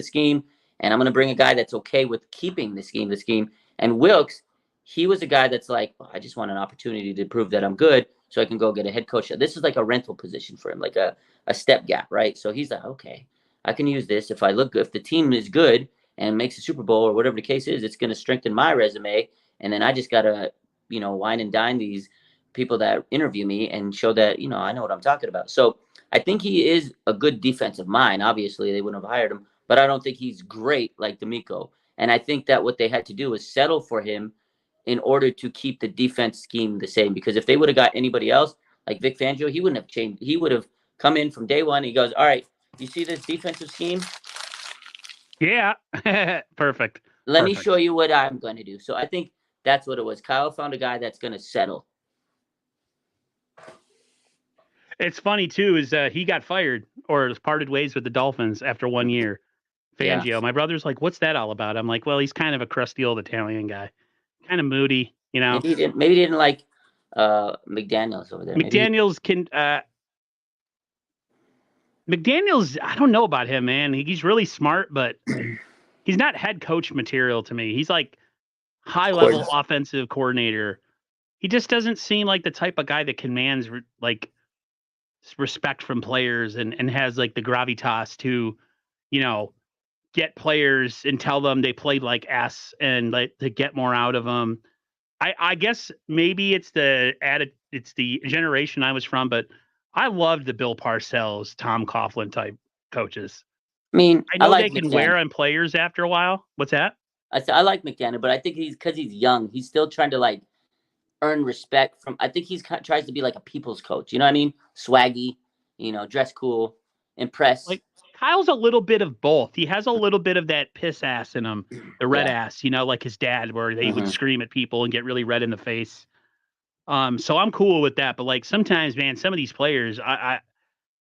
And I'm going to bring a guy that's okay with keeping the scheme. And Wilkes, he was a guy that's like, I just want an opportunity to prove that I'm good so I can go get a head coach. This is like a rental position for him, like a stepgap, right? So he's like, okay, I can use this. If I look good, if the team is good and makes a Super Bowl or whatever the case is, it's going to strengthen my resume. And then I just got to, wine and dine these people that interview me and show that, I know what I'm talking about. So I think he is a good defensive mind. Obviously, they wouldn't have hired him, but I don't think he's great like D'Amico. And I think that what they had to do was settle for him in order to keep the defense scheme the same. Because if they would have got anybody else, like Vic Fangio, he wouldn't have changed. He would have come in from day one. He goes, all right, you see this defensive scheme? Yeah. Perfect. Let me show you what I'm going to do. So I think that's what it was. Kyle found a guy that's going to settle. It's funny, too, is he got fired or parted ways with the Dolphins after 1 year. Fangio. Yeah. My brother's like, what's that all about? I'm like, well, he's kind of a crusty old Italian guy. Kind of moody, Maybe he didn't like McDaniels over there. McDaniels, I don't know about him, man. He's really smart, but he's not head coach material to me. He's like high-level offensive coordinator. He just doesn't seem like the type of guy that commands like respect from players and has like the gravitas to, get players and tell them they played like ass and like to get more out of them. I guess maybe it's the generation I was from, but I loved the Bill Parcells, Tom Coughlin type coaches. I mean, I I know like they can McDaniel. wear on players after a while. What's that? I said I like McDaniel, but I think because he's young, he's still trying to like earn respect from. I think he's tries to be like a people's coach. You know what I mean? Swaggy, dress cool, impress. Like Kyle's a little bit of both. He has a little bit of that piss ass in him, the red Yeah. ass, like his dad, where they would Hmm. scream at people and get really red in the face. So I'm cool with that. But like sometimes, man, some of these players,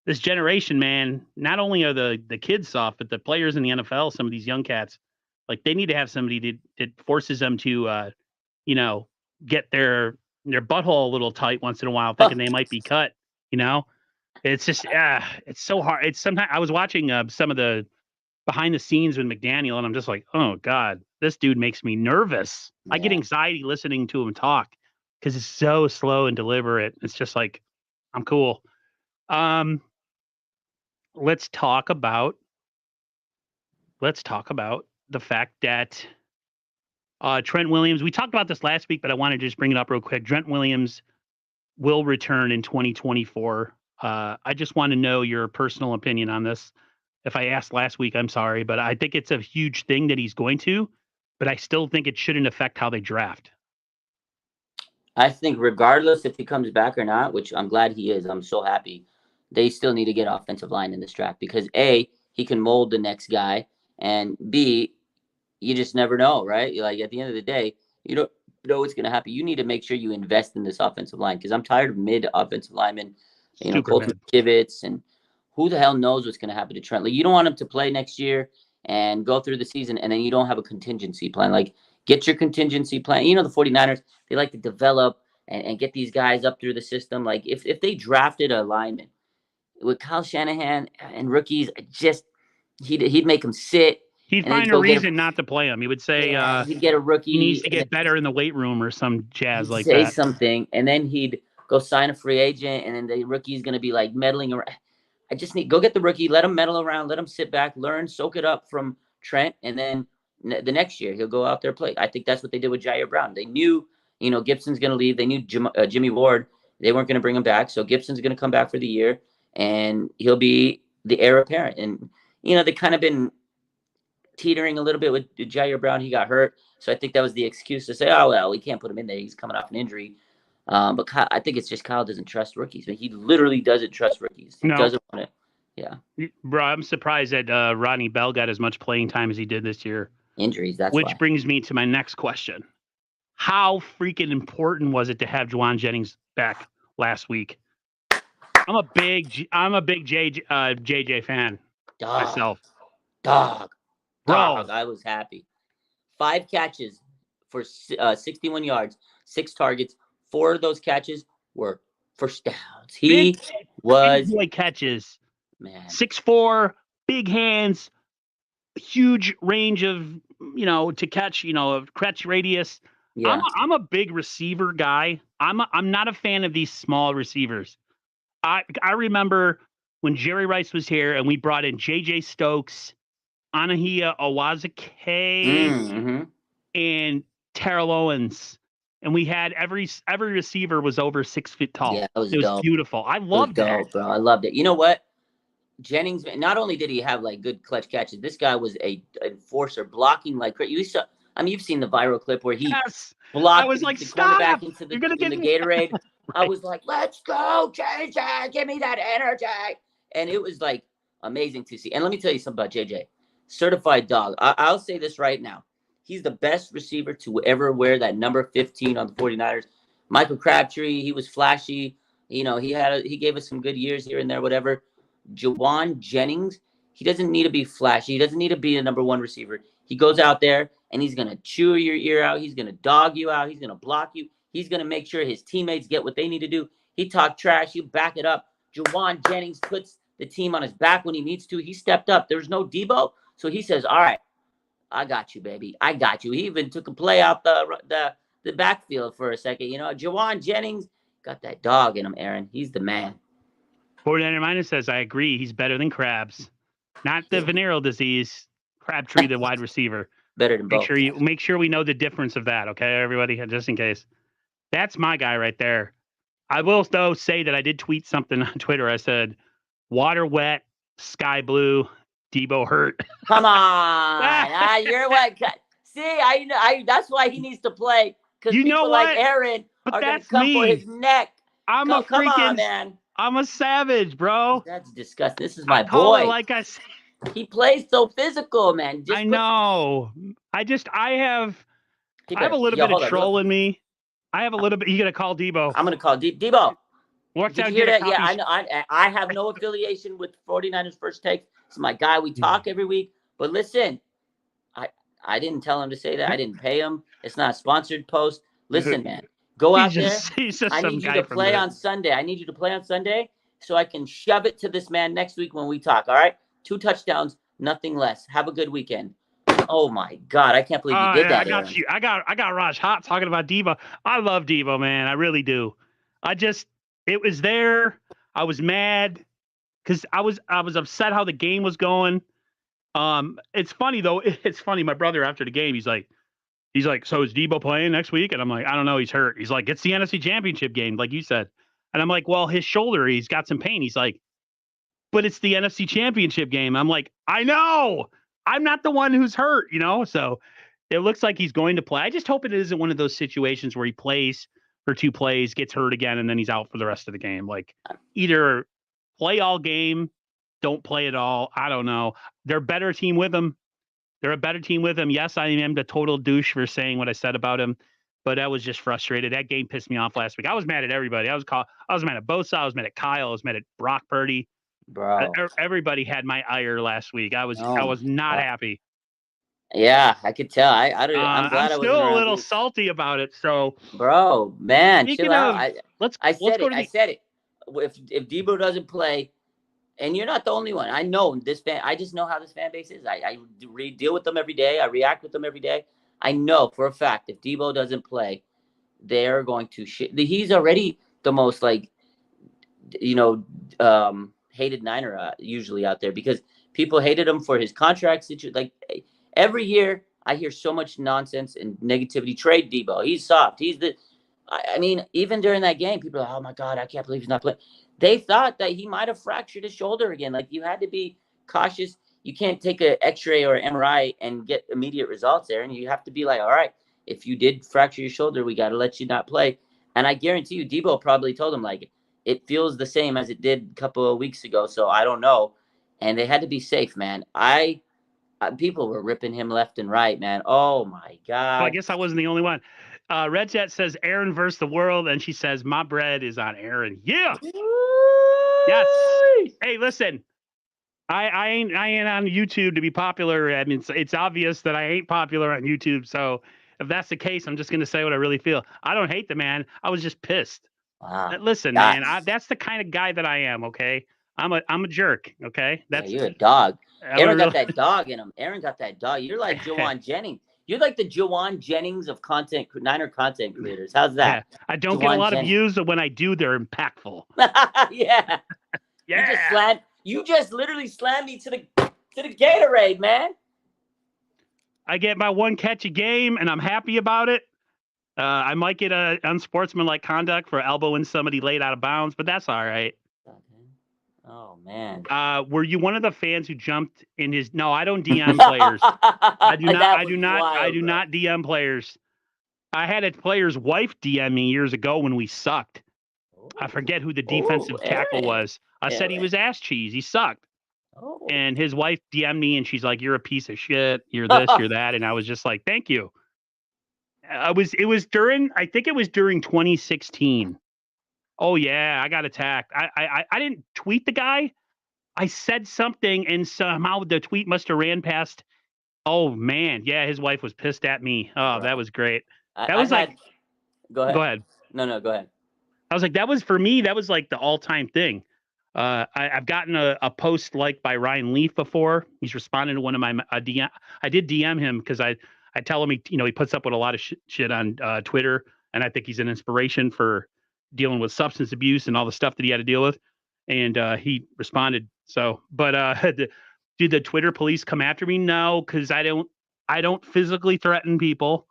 this generation, man, not only are the kids soft, but the players in the NFL, some of these young cats, like they need to have somebody that forces them to, you know, get their butthole a little tight once in a while, thinking they might be cut. You know, it's just, it's so hard. It's sometimes I was watching some of the behind the scenes with McDaniel, and I'm just like, oh God, this dude makes me nervous. I get Yeah. anxiety listening to him talk because it's so slow and deliberate. It's just like, I'm cool. Um, let's talk about the fact that Trent Williams. We talked about this last week, but I want to just bring it up real quick. Trent Williams will return in 2024. I just want to know your personal opinion on this. If I asked last week, I'm sorry, but I think it's a huge thing that he's going to, but I still think it shouldn't affect how they draft. I think regardless if he comes back or not, which I'm glad he is, I'm so happy. They still need to get offensive line in this draft because A, he can mold the next guy, and B, you just never know, right? Like at the end of the day, you don't know what's going to happen. You need to make sure you invest in this offensive line because I'm tired of mid offensive linemen, Super Colton mid. Kivitz, and who the hell knows what's going to happen to Trent? Like you don't want him to play next year and go through the season, and then you don't have a contingency plan. Like get your contingency plan. The 49ers, they like to develop and get these guys up through the system. Like if they drafted a lineman with Kyle Shanahan and rookies, just he'd make them sit He'd and they'd find a go get a reason not to play him. He would say he'd get a he needs rookie to and get better in the weight room or some jazz he'd like say that. something, and then he'd go sign a free agent, and then the rookie's gonna be like meddling around. I just need go get the rookie, let him meddle around, let him sit back, learn, soak it up from Trent, and then the next year he'll go out there play. I think that's what they did with Jair Brown. They knew, Gibson's gonna leave. They knew Jimmy Ward. They weren't gonna bring him back, so Gibson's gonna come back for the year, and he'll be the heir apparent. And they kind of been teetering a little bit with Jair Brown. He got hurt, so I think that was the excuse to say, "Oh well, we can't put him in there. He's coming off an injury." But Kyle, I think it's just Kyle doesn't trust rookies. But he literally doesn't trust rookies. He No, doesn't want it. Yeah, bro, I'm surprised that Rodney Bell got as much playing time as he did this year. injuries. That's Which why. brings me to my next question. How freaking important was it to have Juwan Jennings back last week? I'm a big JJ fan Dog, myself. dog, dog. Bro, I was happy. 5 catches for 61 yards, 6 targets. 4 of those catches were first downs. big He big was boy catches. man. 6'4", big hands, huge range of, to catch, catch radius. I'm Yeah. a, I'm a big receiver guy. I'm not a fan of these small receivers. I remember when Jerry Rice was here and we brought in JJ Stokes, Anahia Owazake, Mm-hmm. and Terrell Owens. And we had every receiver was over 6 feet Yeah, tall. that was It was dope. beautiful. I It was loved that. dope, bro. I loved it. You know what? Jennings, not only did he have like good clutch catches, this guy was a enforcer, blocking like crazy. You've seen the viral clip where he Yes. I blocked was like, the cornerback stop. into You're the gonna in get the me. Gatorade. I Right. was like, let's go, JJ, give me that energy. And it was like amazing to see. And let me tell you something about JJ. Certified dog. I'll say this right now. He's the best receiver to ever wear that number 15 on the 49ers. Michael Crabtree, he was flashy. He gave us some good years here and there, whatever. Juwan Jennings, he doesn't need to be flashy. He doesn't need to be a number one receiver. He goes out there and he's going to chew your ear out. He's going to dog you out. He's going to block you. He's going to make sure his teammates get what they need to do. He talked trash. You back it up. Juwan Jennings puts the team on his back when he needs to. He stepped up. There's no Debo. So he says, all right, I got you, baby. I got you. He even took a play out the backfield for a second. Juwan Jennings got that dog in him, Aaron. He's the man. 49er Minus says, I agree. He's better than Krabs. Not the venereal disease. Crabtree, the wide receiver. Better than both. Make sure we know the difference of that, okay, everybody, just in case. That's my guy right there. I will though say that I did tweet something on Twitter. I said, water wet, sky blue, Debo hurt. Come on. You're what? See, I that's why he needs to play, because You know people like what? Aaron But are going to that's come for his me. neck. I'm a Come on, freaking. man. I'm a savage, bro. That's disgusting. This is I my call it boy. like I say. He plays so physical, man. I know. I have a little bit of Hold on. troll in me. I have a little bit. You gonna call Debo? I'm gonna call Debo. Watch Did out, you hear get a that? Yeah, copy. I know. I have no affiliation with 49ers First Take. It's my guy. We talk every week. But listen, I didn't tell him to say that. I didn't pay him. It's not a sponsored post. Listen, man, go out there. He's just I some need you guy to from play the. on Sunday. I need you to play on Sunday so I can shove it to this man next week when we talk. All right? 2 touchdowns, nothing less. Have a good weekend. Oh my God, I can't believe you did that. I got Aaron. you. I got Raj hot talking about Debo. I love Debo, man. I really do. It was there. I was mad because I was upset how the game was going. It's funny though. It's funny. My brother after the game, he's like, so is Debo playing next week? And I'm like, I don't know. He's hurt. He's like, it's the NFC Championship game, like you said. And I'm like, well, his shoulder, he's got some pain. He's like, but it's the NFC Championship game. I'm like, I know. I'm not the one who's hurt, So it looks like he's going to play. I just hope it isn't one of those situations where he plays for 2 plays, gets hurt again, and then he's out for the rest of the game. Like, either play all game, don't play at all. I don't know. They're a better team with him. Yes, I am the total douche for saying what I said about him, but I was just frustrated. That game pissed me off last week. I was mad at everybody. I was mad at Bosa. I was mad at Kyle. I was mad at Brock Purdy. Bro. Everybody had my ire last week. I was not happy. Yeah, I could tell. I'm glad I wasn't still around. A little salty about it. So, bro, man, chill out. I said it. If Debo doesn't play, and you're not the only one. I know this fan. I just know how this fan base is. I deal with them every day. I react with them every day. I know for a fact if Debo doesn't play, they're going to shit. He's already the most hated Niner usually out there, because people hated him for his contract situation. Like, every year, I hear so much nonsense and negativity. Trade Debo. He's soft. I mean, even during that game, people are like, oh my God, I can't believe he's not playing. They thought that he might have fractured his shoulder again. Like, you had to be cautious. You can't take an X-ray or MRI and get immediate results there. And you have to be like, all right, if you did fracture your shoulder, we got to let you not play. And I guarantee you, Debo probably told him, like, it feels the same as it did a couple of weeks ago. So I don't know. And they had to be safe, man. People were ripping him left and right, man. Oh my God. Well, I guess I wasn't the only one. Red Jet says Aaron versus the world, and she says my bread is on Aaron. Yeah. Yes. Hey, listen. I ain't on YouTube to be popular. I mean, it's obvious that I ain't popular on YouTube. So if that's the case, I'm just gonna say what I really feel. I don't hate the man. I was just pissed. Wow. Listen, man, that's the kind of guy that I am. Okay, I'm a jerk. Okay, you're a dog. Aaron got that dog in him. Aaron got that dog. You're like Jawan Jennings. You're like the Jawan Jennings of Niner content creators. How's that? Yeah, I don't get a lot of views, but when I do, they're impactful. Yeah. Yeah. You just literally slammed me to the Gatorade, man. I get my 1 catch a game, and I'm happy about it. I might get a unsportsmanlike conduct for elbowing somebody late out of bounds, but that's all right. Oh man. Were you one of the fans who jumped in his? No, I don't DM players. I do not DM players. I had a player's wife DM me years ago when we sucked. I forget who the defensive tackle was. I said he was ass cheese. He sucked. And his wife DM'd me, and she's like, "You're a piece of shit. You're this, you're that." And I was just like, "Thank you." I think it was during 2016. Oh yeah, I got attacked. I didn't tweet the guy. I said something, and somehow the tweet must have ran past. Oh man, yeah, his wife was pissed at me. Oh, that was great. Go ahead. Go ahead. No, go ahead. I was like, that was for me. That was like the all-time thing. I've gotten a post liked by Ryan Leaf before. He's responded to one of my DM. I did DM him because I tell him he puts up with a lot of shit on Twitter, and I think he's an inspiration for dealing with substance abuse and all the stuff that he had to deal with. And he responded. So, but did the Twitter police come after me? No, because I don't physically threaten people.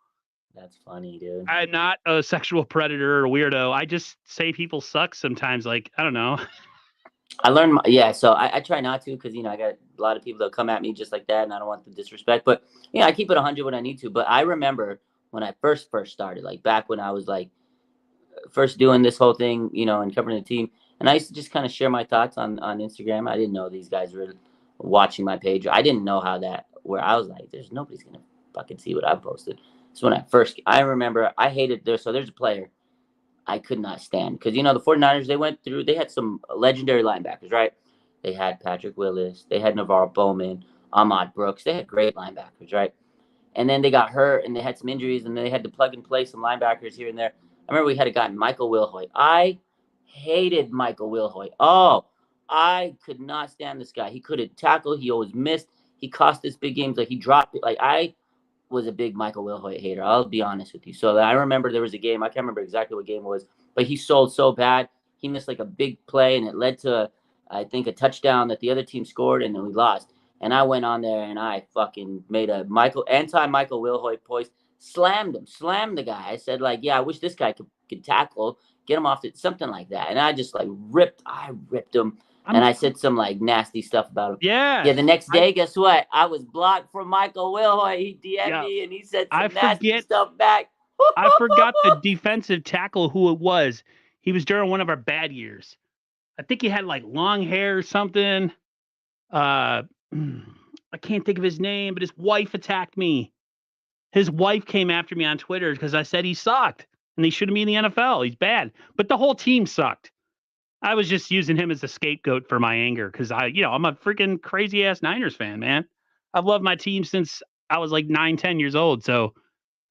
That's funny, dude. I'm not a sexual predator or weirdo. I just say people suck sometimes. Like, I don't know. I learned, so I try not to because, I got a lot of people that come at me just like that, and I don't want the disrespect. But, I keep it 100 when I need to. But I remember when I first started, like back when I was like first doing this whole thing, and covering the team. And I used to just kind of share my thoughts on Instagram. I didn't know these guys were watching my page. I didn't know how that, where I was like, there's nobody's going to fucking see what I posted. So when I remember I hated there. So there's a player I could not stand because, the 49ers, they had some legendary linebackers, right? They had Patrick Willis, they had Navarro Bowman, Ahmad Brooks. They had great linebackers, right? And then they got hurt and they had some injuries and they had to plug and play some linebackers here and there. I remember we had a guy, Michael Wilhoit. I hated Michael Wilhoit. Oh, I could not stand this guy. He couldn't tackle. He always missed. He cost us big games. Like, he dropped it. Like, I was a big Michael Wilhoit hater. I'll be honest with you. So I remember there was a game. I can't remember exactly what game it was, but he sold so bad. He missed like a big play, and it led to, I think, a touchdown that the other team scored, and then we lost. And I went on there and I fucking made a anti-Michael Wilhoit post, slammed the guy. I said, like, yeah, I wish this guy could tackle, get him off it, something like that. And I just like ripped him. And I said some like nasty stuff about him. Yeah. Yeah. The next day, guess what? I was blocked from Michael Wilhoit. He DM'd me and he said some nasty stuff back. I forgot the defensive tackle who it was. He was during one of our bad years. I think he had like long hair or something. I can't think of his name, but his wife attacked me. His wife came after me on Twitter because I said he sucked and he shouldn't be in the NFL. He's bad. But the whole team sucked. I was just using him as a scapegoat for my anger because I'm a freaking crazy ass Niners fan, man. I've loved my team since I was like 9, 10 years old. So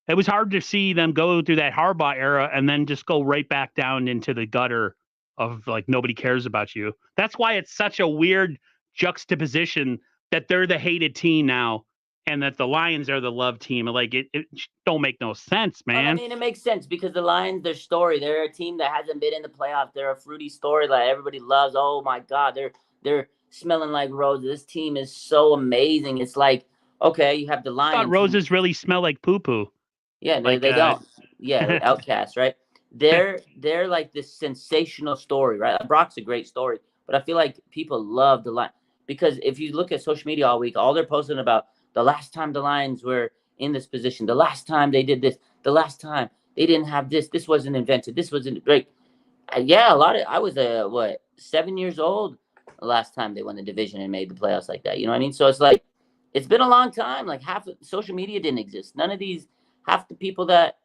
it was hard to see them go through that Harbaugh era and then just go right back down into the gutter of like nobody cares about you. That's why it's such a weird juxtaposition that they're the hated team now and that the Lions are the love team. Like it don't make no sense, man. Well, I mean, it makes sense because the Lions, their story, they're a team that hasn't been in the playoffs. They're a fruity story that everybody loves. Oh my God, they're smelling like roses. This team is so amazing. It's like, okay, you have the Lions. I thought roses really smell like poo poo. Yeah, they don't. Yeah, they're outcasts, right? They're like this sensational story, right? Brock's a great story, but I feel like people love the Lions because if you look at social media all week, all they're posting about the last time the Lions were in this position, the last time they did this, the last time they didn't have this wasn't invented, this wasn't great. Yeah, I was 7 years old the last time they won the division and made the playoffs like that. You know what I mean? So it's like it's been a long time. Like half of social media didn't exist. None of these half the people that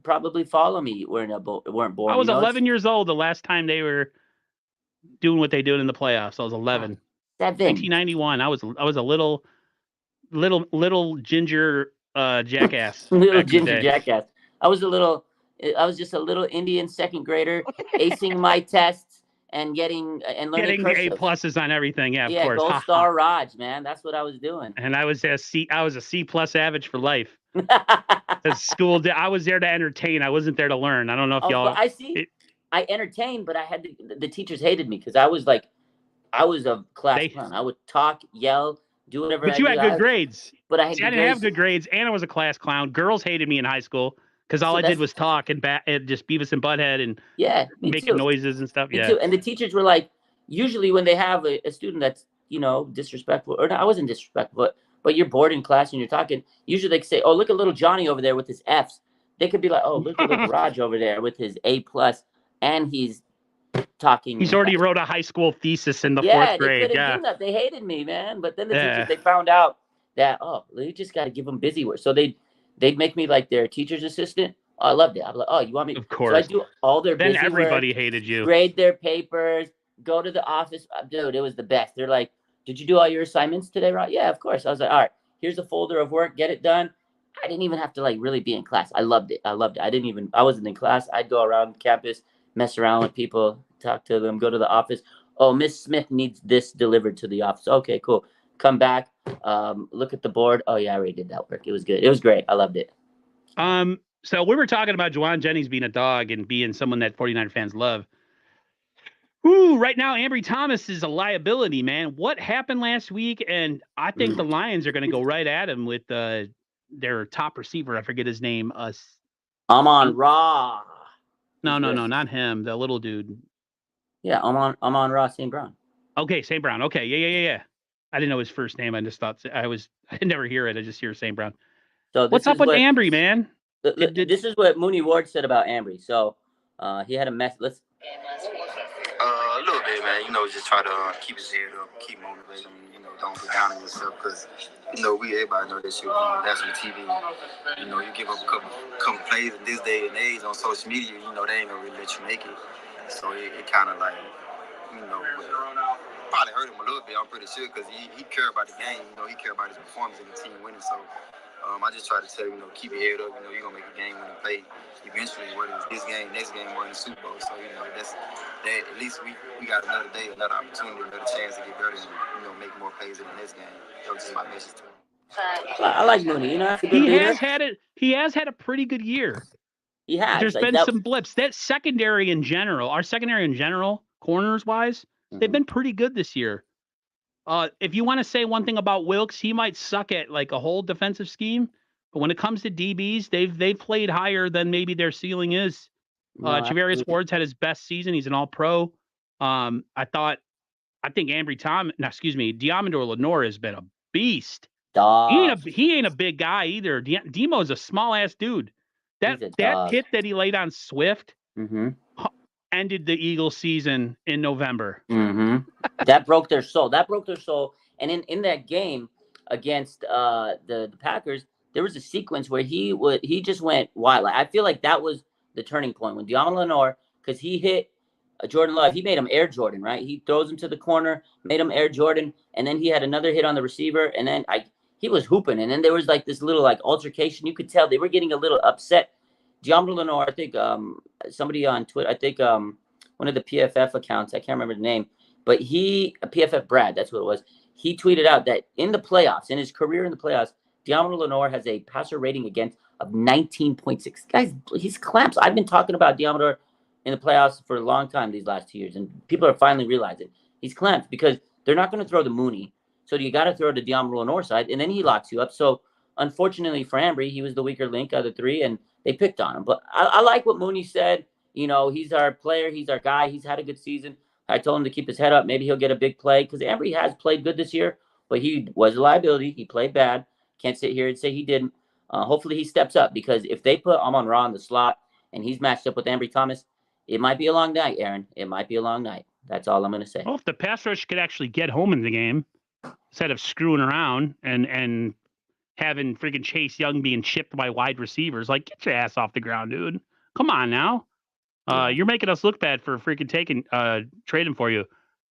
probably follow me weren't born. I was 11 years old the last time they were doing what they did in the playoffs. I was 11. 1991. I was a little ginger jackass. Little ginger jackass. I was just a little Indian second grader acing my tests and learning A pluses on everything. Yeah, of course. Gold Star Raj, man. That's what I was doing. And I was a C plus average for life. School, I was there to entertain. I wasn't there to learn. I don't know if y'all. I see. I entertained, but I had the teachers hated me because I was a class clown. I would talk, yell, do whatever. But you had good grades. But I didn't have good grades, and I was a class clown. Girls hated me in high school because all I did was talk and just Beavis and Butthead and making noises and stuff. Me too. And the teachers were like, usually when they have a student that's disrespectful, or I wasn't disrespectful, but you're bored in class and you're talking. Usually they say, "Oh, look at little Johnny over there with his Fs." They could be like, "Oh, look at little Raj over there with his A plus, and he's talking." He's already wrote a high school thesis in the fourth grade. They hated me, man. But then the teachers, they found out that you just got to give them busy work. So they'd make me like their teacher's assistant. Oh, I loved it. I'm like, "Oh, you want me?" Of course. So I do all their busy work. Then everybody hated you. Grade their papers. Go to the office. Dude, it was the best. They're like, "Did you do all your assignments today, Rod?" "Yeah, of course." I was like, "All right, here's a folder of work. Get it done." I didn't even have to really be in class. I loved it. I wasn't in class. I'd go around campus, mess around with people, talk to them, go to the office. "Oh, Miss Smith needs this delivered to the office." "Okay, cool." Come back, look at the board. "Oh yeah, I already did that work." It was good. It was great. I loved it. So we were talking about Juwan Jennings being a dog and being someone that 49 fans love. Ooh, right now, Ambry Thomas is a liability, man. What happened last week? And I think the Lions are going to go right at him with their top receiver. I forget his name. Amon Ra. No, not him. The little dude. Yeah, I'm on Ross St. Brown. Okay, St. Brown. Okay, yeah. I didn't know his first name. I just thought I never hear it. I just hear St. Brown. So What's up with Ambry, man? this is what Mooney Ward said about Ambry. So he had a mess. Let's a little bit, man. Just try to keep his head up, keep motivating. Don't get down on yourself because everybody know that shit on national TV. You give up a couple plays in this day and age on social media. They ain't gonna really let you make it. So it kind of like probably hurt him a little bit. I'm pretty sure because he care about the game. He care about his performance and the team winning. So I just try to tell him, keep your head up. You're gonna make a game winning play eventually, whether it's this game, next game, or in the Super Bowl. So that's that. At least we got another day, another opportunity, another chance to get better and make more plays in the next game. That was just my message to him. I like Mooney. That's a good leader. He has had a pretty good year. He has. There's been some blips. That secondary in general, corners wise, they've been pretty good this year. If you want to say one thing about Wilkes, he might suck at like a whole defensive scheme, but when it comes to DBs, they've played higher than maybe their ceiling is. Javarius Ward's had his best season. He's an All-Pro. I think Diamondor Lenore has been a beast. He ain't a big guy either. Demo's a small ass dude. That hit that he laid on Swift ended the Eagles season in November. That broke their soul. And in that game against the Packers, there was a sequence where he just went wild. I feel like that was the turning point when Diamond Lenore, because he hit Jordan Love. He made him Air Jordan, right? He throws him to the corner, made him Air Jordan, and then he had another hit on the receiver, and then he was hooping, and then there was like this little like altercation. You could tell they were getting a little upset. Diamond Lenore, I think somebody on Twitter, I think one of the PFF accounts, I can't remember the name, but PFF Brad, that's what it was. He tweeted out that in the playoffs, in his career in the playoffs, Diamond Lenore has a passer rating against of 19.6. Guys, he's clamps. I've been talking about Diamond in the playoffs for a long time these last 2 years, and people are finally realizing he's clamps because they're not going to throw to Mooney. So you got to throw to Diamond Lenore side, and then he locks you up. So unfortunately for Ambry, he was the weaker link out of the three, and they picked on him. But I like what Mooney said. He's our player. He's our guy. He's had a good season. I told him to keep his head up. Maybe he'll get a big play because Ambry has played good this year, but he was a liability. He played bad. Can't sit here and say he didn't. Hopefully he steps up because if they put Amon-Ra in the slot and he's matched up with Ambry Thomas, it might be a long night, Aaron. It might be a long night. That's all I'm going to say. Well, if the pass rush could actually get home in the game instead of screwing around and having freaking Chase Young being chipped by wide receivers, like get your ass off the ground, dude. Come on now. You're making us look bad for freaking trading for you.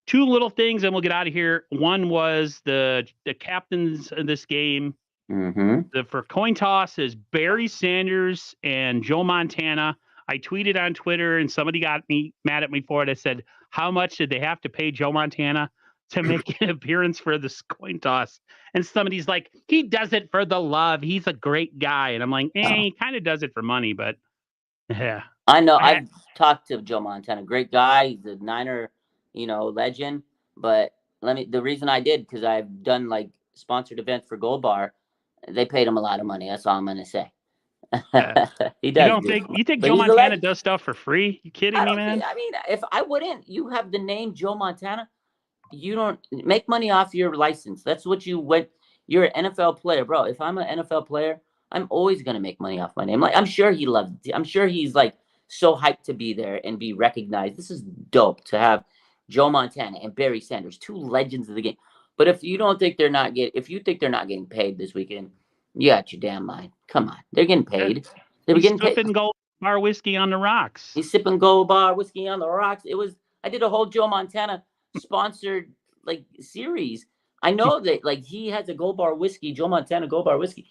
Two little things, and we'll get out of here. One was the captains of this game. For coin toss is Barry Sanders and Joe Montana. I tweeted on Twitter, and somebody got me mad at me for it. I said, how much did they have to pay Joe Montana to make an appearance for this coin toss? And somebody's like, he does it for the love. He's a great guy. And I'm like, he kind of does it for money, but yeah. I know. I've talked to Joe Montana. Great guy. He's a Niner, legend. But the reason I did, because I've done like sponsored events for Gold Bar, they paid him a lot of money. That's all I'm going to say. He does. You think Joe Montana does stuff for free? You kidding me, man? If I wouldn't, you have the name Joe Montana. You don't make money off your license. That's what you went. You're an NFL player, bro. If I'm an NFL player, I'm always going to make money off my name. Like, I'm sure he loves it. I'm sure he's like so hyped to be there and be recognized. This is dope to have Joe Montana and Barry Sanders, two legends of the game. But if you think they're not getting paid this weekend, you got your damn mind. Come on, they're getting paid. He's sipping Gold Bar whiskey on the rocks. He's sipping Gold Bar whiskey on the rocks. I did a whole Joe Montana sponsored like series. I know that like he has a Gold Bar whiskey, Joe Montana Gold Bar whiskey.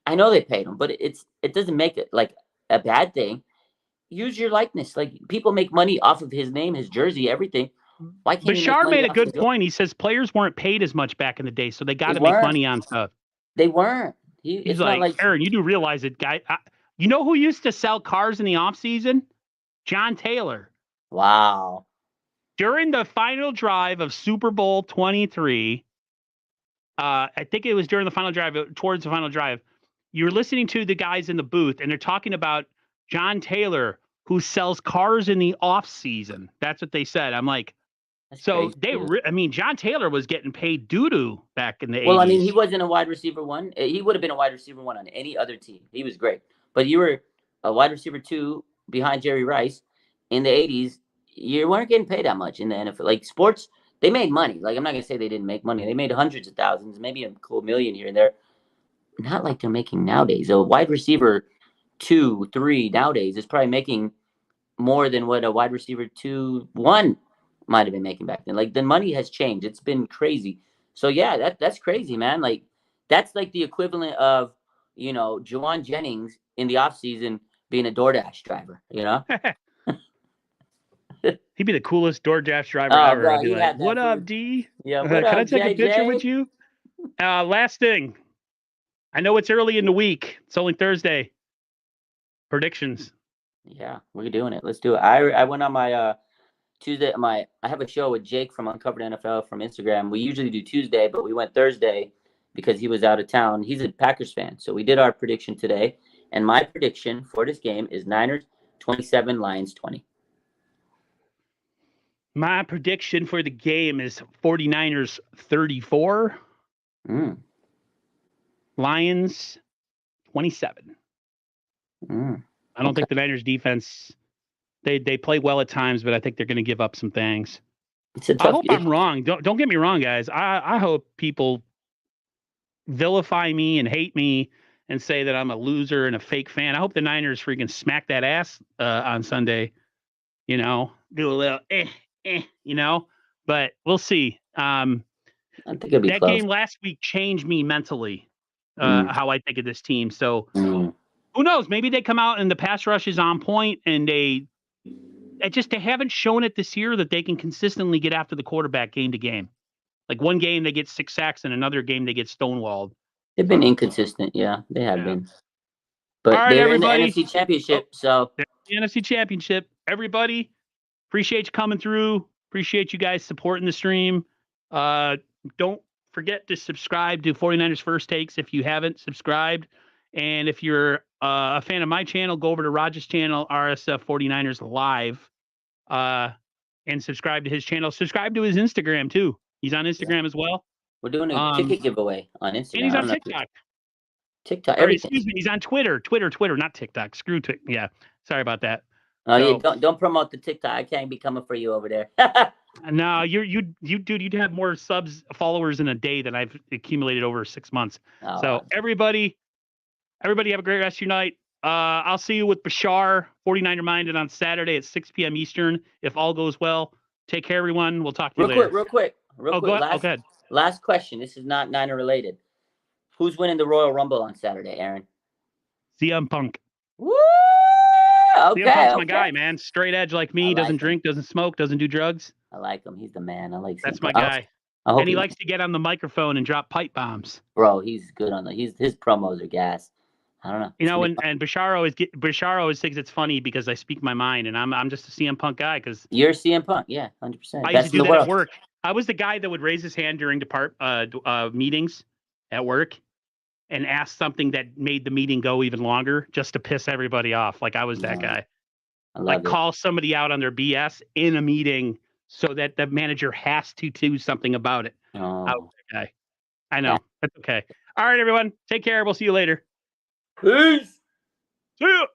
I know they paid him, but it doesn't make it like a bad thing. Use your likeness. Like people make money off of his name, his jersey, everything. Why can't Bashar made a good point. He says players weren't paid as much back in the day, so they got to make money on stuff. They weren't. He's like, Aaron, you do realize it, guy. You know who used to sell cars in the off season? John Taylor. Wow. During the final drive of Super Bowl 23, I think it was during the final drive, towards the final drive, you're listening to the guys in the booth, and they're talking about John Taylor, who sells cars in the off season. That's what they said. I'm like, That's so crazy. I mean, John Taylor was getting paid doo-doo back in the 80s. Well, I mean, he wasn't a wide receiver 1. He would have been a wide receiver 1 on any other team. He was great. But you were a wide receiver 2 behind Jerry Rice in the 80s. You weren't getting paid that much in the NFL. Like, sports, they made money. Like, I'm not going to say they didn't make money. They made hundreds of thousands, maybe a cool million here and there. Not like they're making nowadays. A wide receiver 2, 3 nowadays is probably making more than what a wide receiver 2, 1 might have been making back then. Like, the money has changed. It's been crazy. So yeah, that's crazy, man. Like, that's like the equivalent of, Juwan Jennings in the offseason being a DoorDash driver, He'd be the coolest DoorDash driver Oh, ever. bro, I'd be he like, had that "What up, food. D? Yeah, what Can I up, take a picture JJ? with you?" Last thing. I know it's early in the week. It's only Thursday. Predictions. Yeah, we're doing it. Let's do it. I went on my Tuesday. I have a show with Jake from Uncovered NFL from Instagram. We usually do Tuesday, but we went Thursday because he was out of town. He's a Packers fan, so we did our prediction today. And my prediction for this game is Niners 27, Lions 20. My prediction for the game is 49ers 34, Lions 27. I don't think the Niners defense, they play well at times, but I think they're going to give up some things. I hope I'm wrong. Don't get me wrong, guys. I hope people vilify me and hate me and say that I'm a loser and a fake fan. I hope the Niners freaking smack that ass on Sunday. Do a little but we'll see. I think it'll be that close. Game last week changed me mentally, how I think of this team. So who knows? Maybe they come out and the pass rush is on point, and they haven't shown it this year that they can consistently get after the quarterback game to game. Like one game they get 6 sacks, and another game they get stonewalled. They've been inconsistent. Yeah, they have been. But all right, they're everybody. in the NFC Championship. So the NFC Championship. Everybody, appreciate you coming through. Appreciate you guys supporting the stream. Don't forget to subscribe to 49ers First Takes if you haven't subscribed. And if you're a fan of my channel, go over to Raj's channel, RSF 49ers Live, and subscribe to his channel. Subscribe to his Instagram, too. He's on Instagram as well. We're doing a ticket giveaway on Instagram. And he's on TikTok. Everything. Excuse me, he's on Twitter, not TikTok. Screw Twitter. Yeah, sorry about that. Yeah, don't promote the TikTok. I can't be coming for you over there. No, dude, you'd have more followers in a day than I've accumulated over 6 months. Oh, so everybody have a great rest of your night. I'll see you with Bashar, 49er Minded on Saturday at 6 p.m. Eastern. If all goes well, take care, everyone. We'll talk to you later. Real quick. Go ahead. Last question. This is not Niner related. Who's winning the Royal Rumble on Saturday, Aaron? CM Punk. Woo! CM Punk's my guy, man. Straight edge like me. Doesn't drink, doesn't smoke, doesn't do drugs. I like him. He's the man. I like. That's my guy. And he likes to get on the microphone and drop pipe bombs. Bro, he's good on his promos are gas. I don't know. And Bashar always thinks it's funny because I speak my mind, and I'm just a CM Punk guy because you're CM Punk, yeah, 100%. I used to do that at work. I was the guy that would raise his hand during meetings at work and ask something that made the meeting go even longer just to piss everybody off. Like I was that guy. Call somebody out on their BS in a meeting so that the manager has to do something about it. I was that guy. I know. That's okay. All right, everyone. Take care. We'll see you later. Peace. See ya.